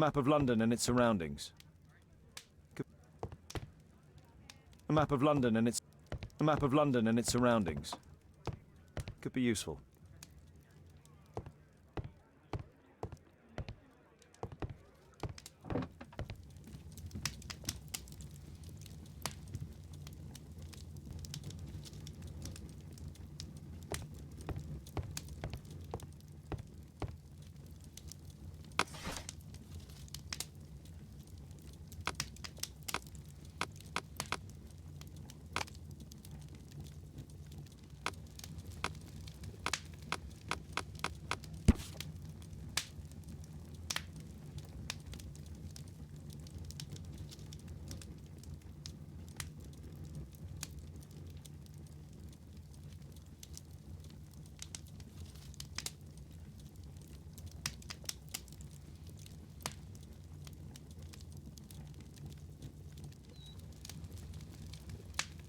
map of London and its surroundings. A map of London and its surroundings. Could be useful.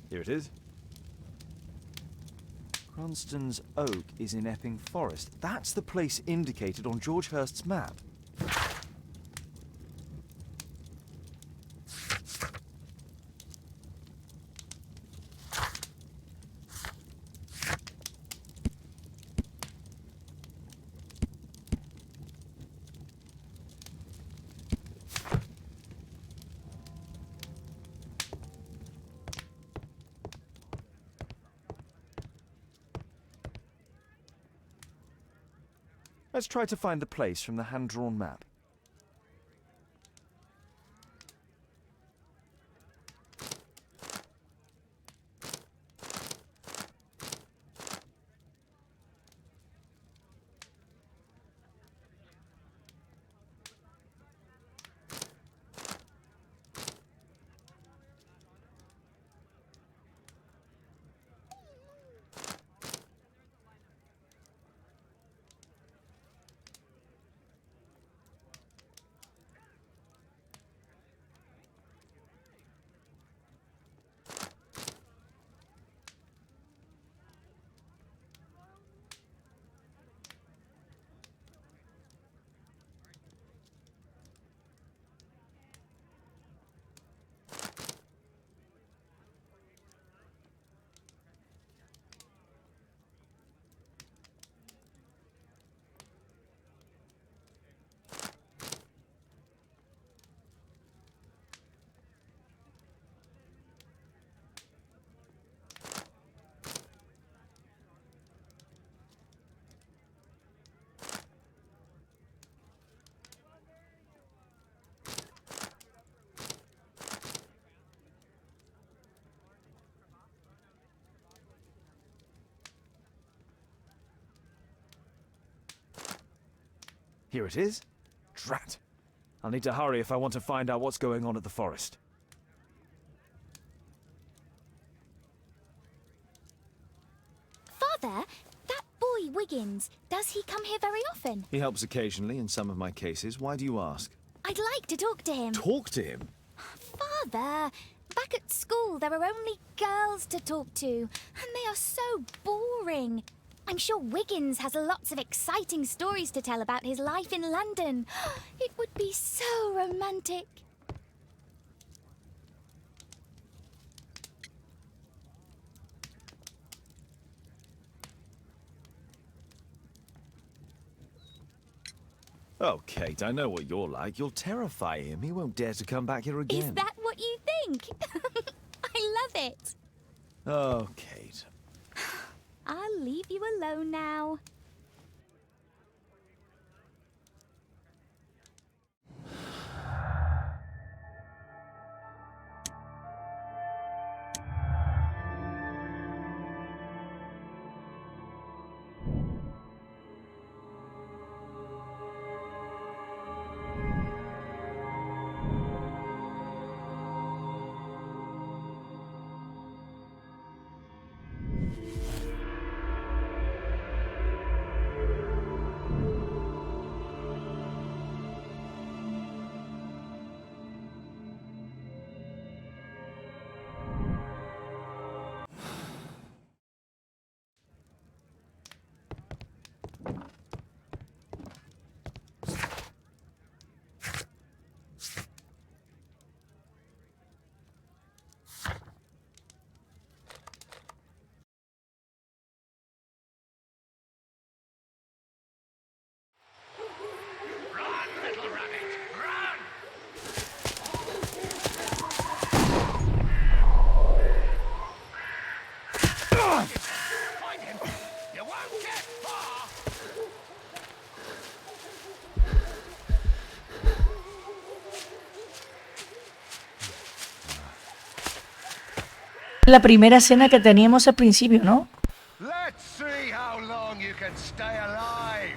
Here it is. Cranston's Oak is in Epping Forest. That's the place indicated on George Hurst's map. Let's try to find the place from the hand-drawn map. Here it is. Drat. I'll need to hurry if I want to find out what's going on at the forest. Father, that boy Wiggins, does he come here very often? He helps occasionally in some of my cases. Why do you ask? I'd like to talk to him. Talk to him? Father, back at school there are only girls to talk to, and they are so boring. I'm sure Wiggins has lots of exciting stories to tell about his life in London. It would be so romantic. Oh, Kate, I know what you're like. You'll terrify him. He won't dare to come back here again. Is that what you think? I love it. Oh, Kate. I'll leave you alone now. la primera escena que teníamos al principio, ¿no? Let's see how long you can stay alive.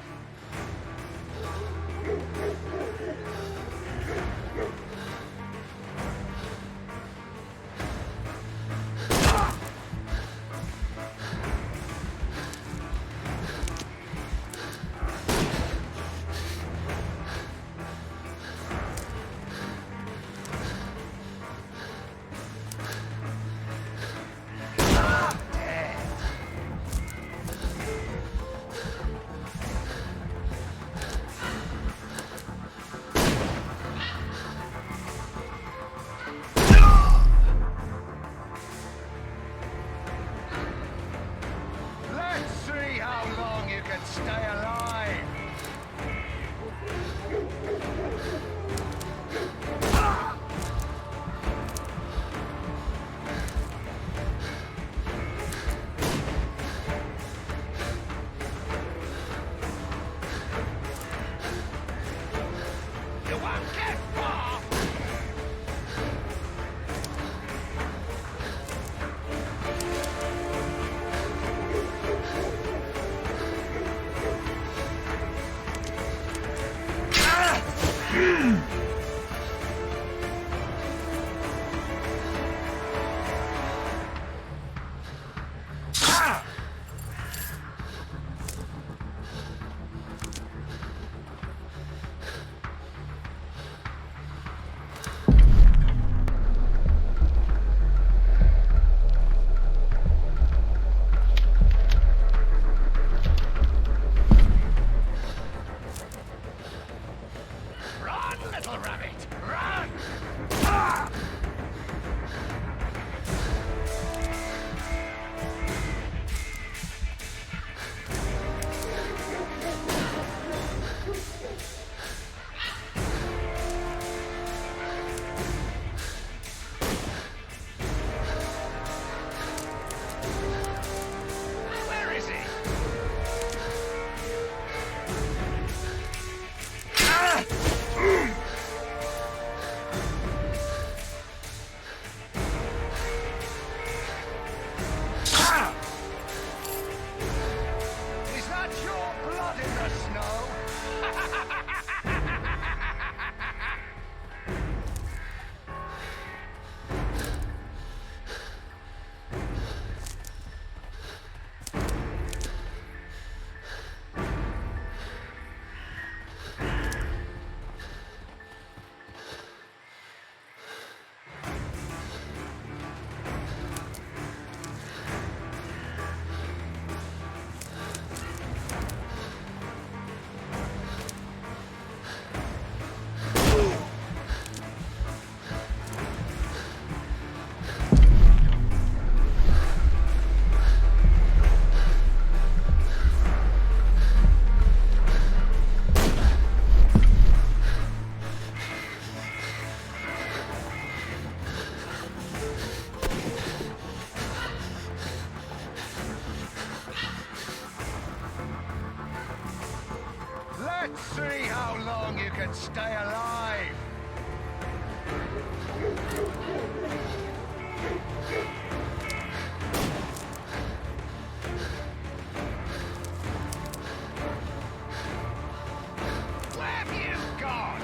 Let's see how long you can stay alive. Where have you gone?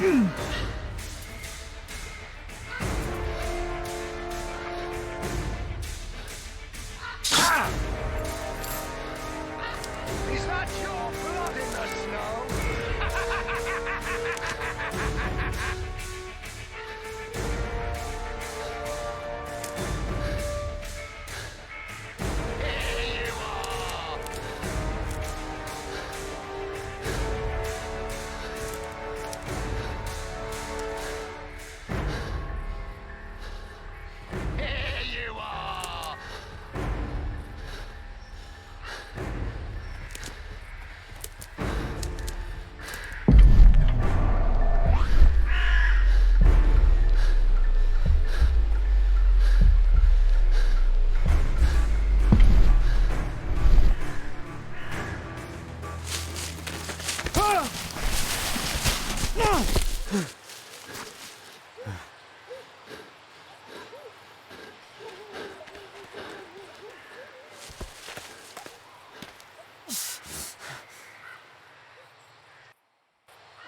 Is that your blood in the snow? Here you are! Here you are!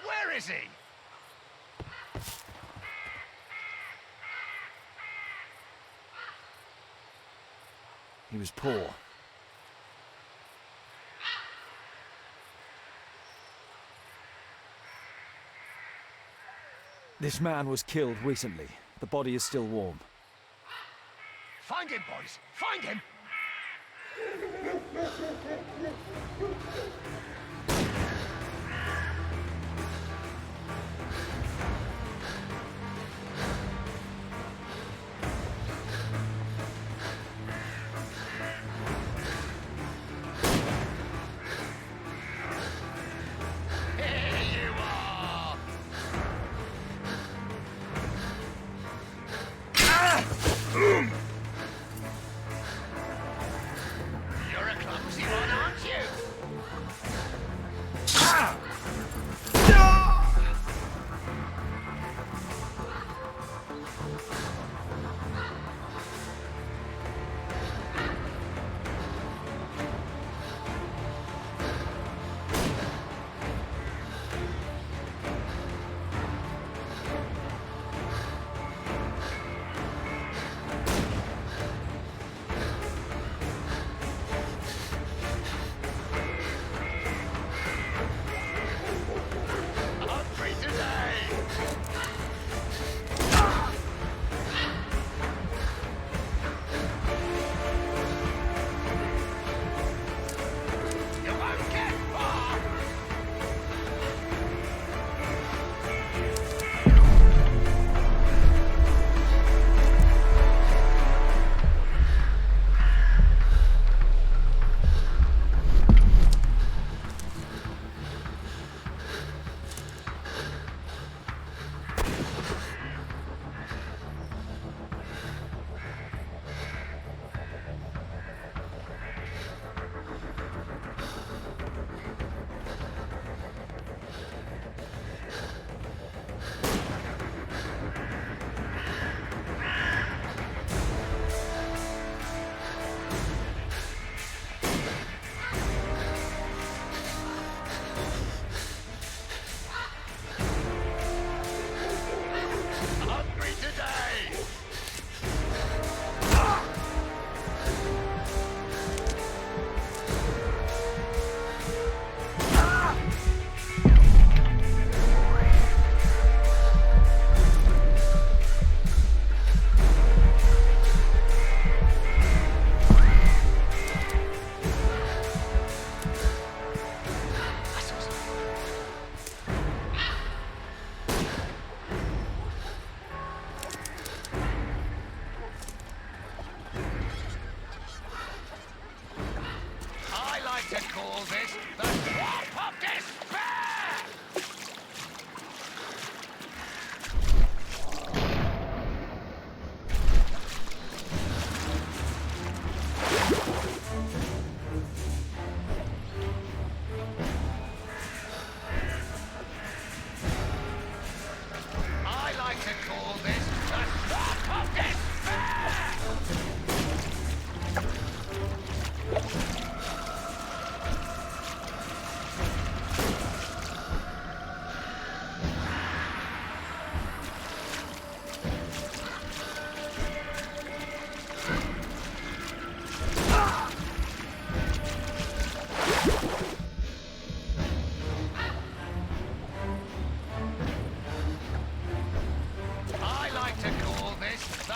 Where is he? He was poor. This man was killed recently. The body is still warm. Find him, boys! Find him! Here you are! You're a clumsy one, aren't you?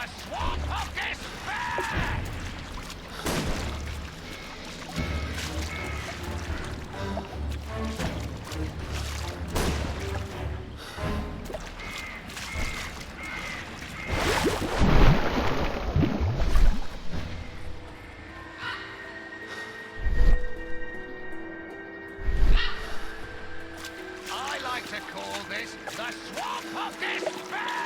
The swamp of despair! I like to call this the swamp of despair!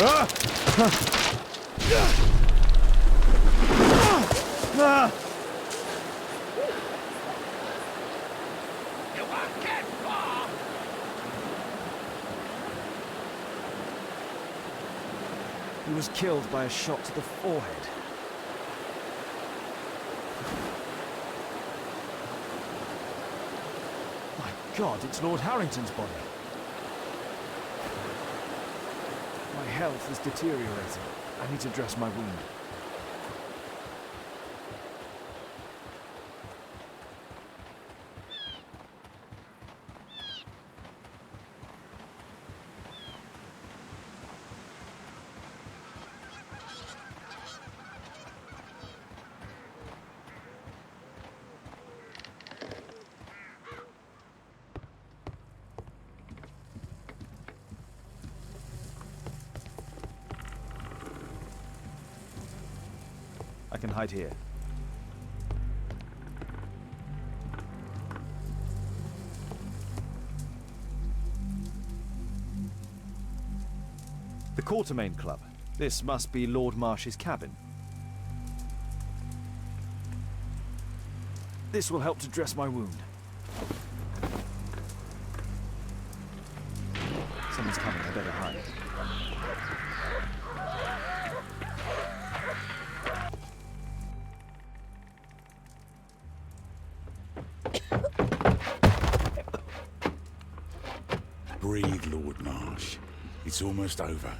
He was killed by a shot to the forehead. My God, it's Lord Harrington's body. My health is deteriorating. I need to dress my wound. I can hide here. The Quartermain Club. This must be Lord Marsh's cabin. This will help to dress my wound. Someone's coming, I better hide. Breathe, Lord Marsh. It's almost over.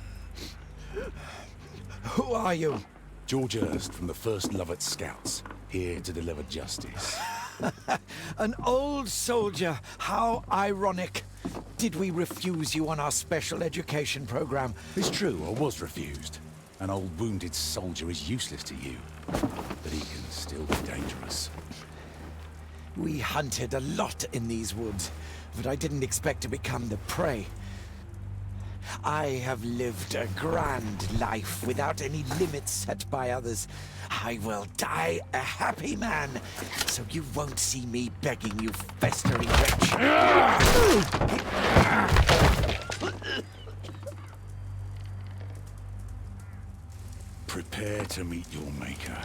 Who are you? George Hurst from the 1st Lovett Scouts, here to deliver justice. An old soldier. How ironic. Did we refuse you on our special education program? It's true, I was refused. An old wounded soldier is useless to you, but he can still be dangerous. We hunted a lot in these woods, but I didn't expect to become the prey. I have lived a grand life without any limits set by others. I will die a happy man, so you won't see me begging you, festering wretch. Prepare to meet your maker.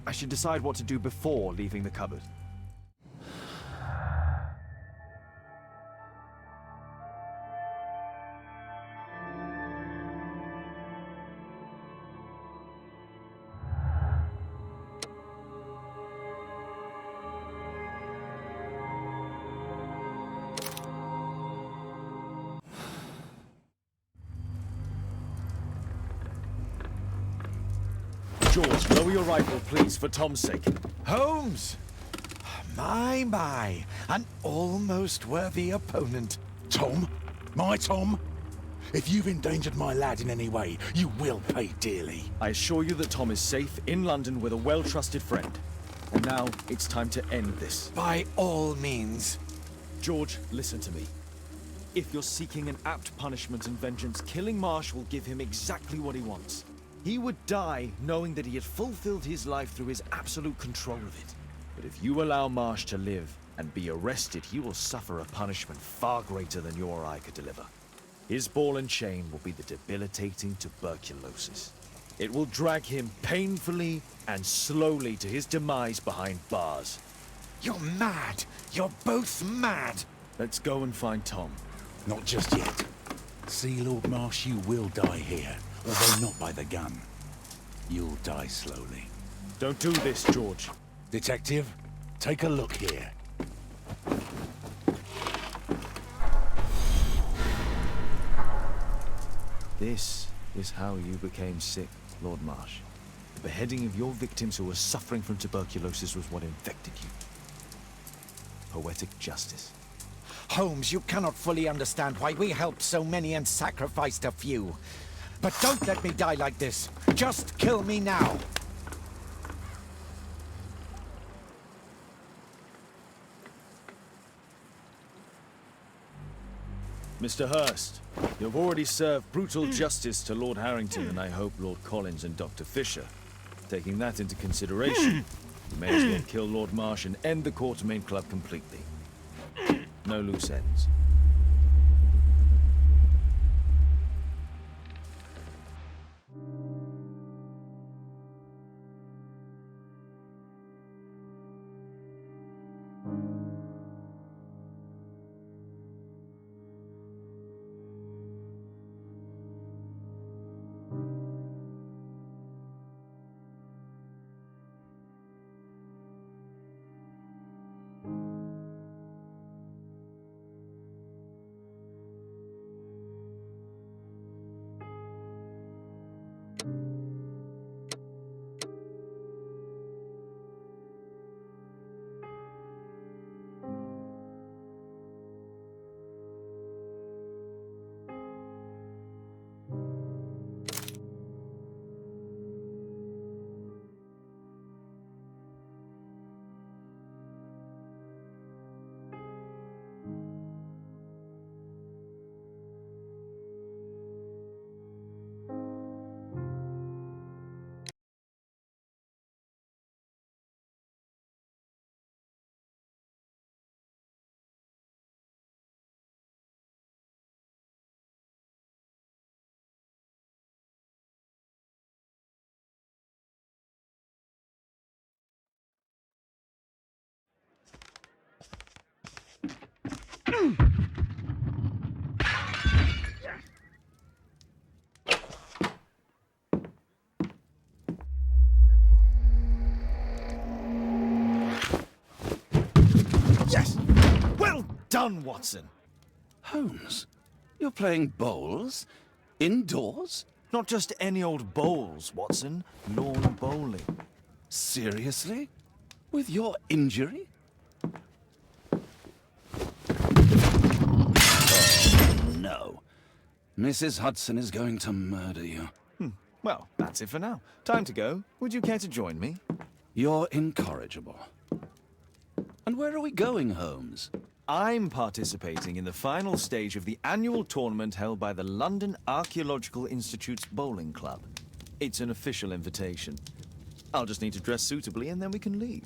I should decide what to do before leaving the cupboard. George, lower your rifle, please, for Tom's sake. Holmes! My, an almost worthy opponent. Tom? My Tom? If you've endangered my lad in any way, you will pay dearly. I assure you that Tom is safe in London with a well-trusted friend. And now, it's time to end this. By all means. George, listen to me. If you're seeking an apt punishment and vengeance, killing Marsh will give him exactly what he wants. He would die knowing that he had fulfilled his life through his absolute control of it. But if you allow Marsh to live and be arrested, he will suffer a punishment far greater than you or I could deliver. His ball and chain will be the debilitating tuberculosis. It will drag him painfully and slowly to his demise behind bars. You're mad. You're both mad. Let's go and find Tom. Not just yet. See, Lord Marsh, you will die here, although not by the gun. You'll die slowly. Don't do this, George. Detective, take a look here. This is how you became sick, Lord Marsh. The beheading of your victims who were suffering from tuberculosis was what infected you. Poetic justice. Holmes, you cannot fully understand why we helped so many and sacrificed a few. But don't let me die like this. Just kill me now. Mr. Hurst, you have already served brutal justice to Lord Harrington and I hope Lord Collins and Dr. Fisher. Taking that into consideration, you may as well kill Lord Marsh and end the Quartermain Club completely. No loose ends. Yes! Well done, Watson! Holmes, you're playing bowls? Indoors? Not just any old bowls, Watson. Lawn bowling. Seriously? With your injury? Oh, no. Mrs. Hudson is going to murder you. Well, that's it for now. Time to go. Would you care to join me? You're incorrigible. And where are we going, Holmes? I'm participating in the final stage of the annual tournament held by the London Archaeological Institute's bowling club. It's an official invitation. I'll just need to dress suitably and then we can leave.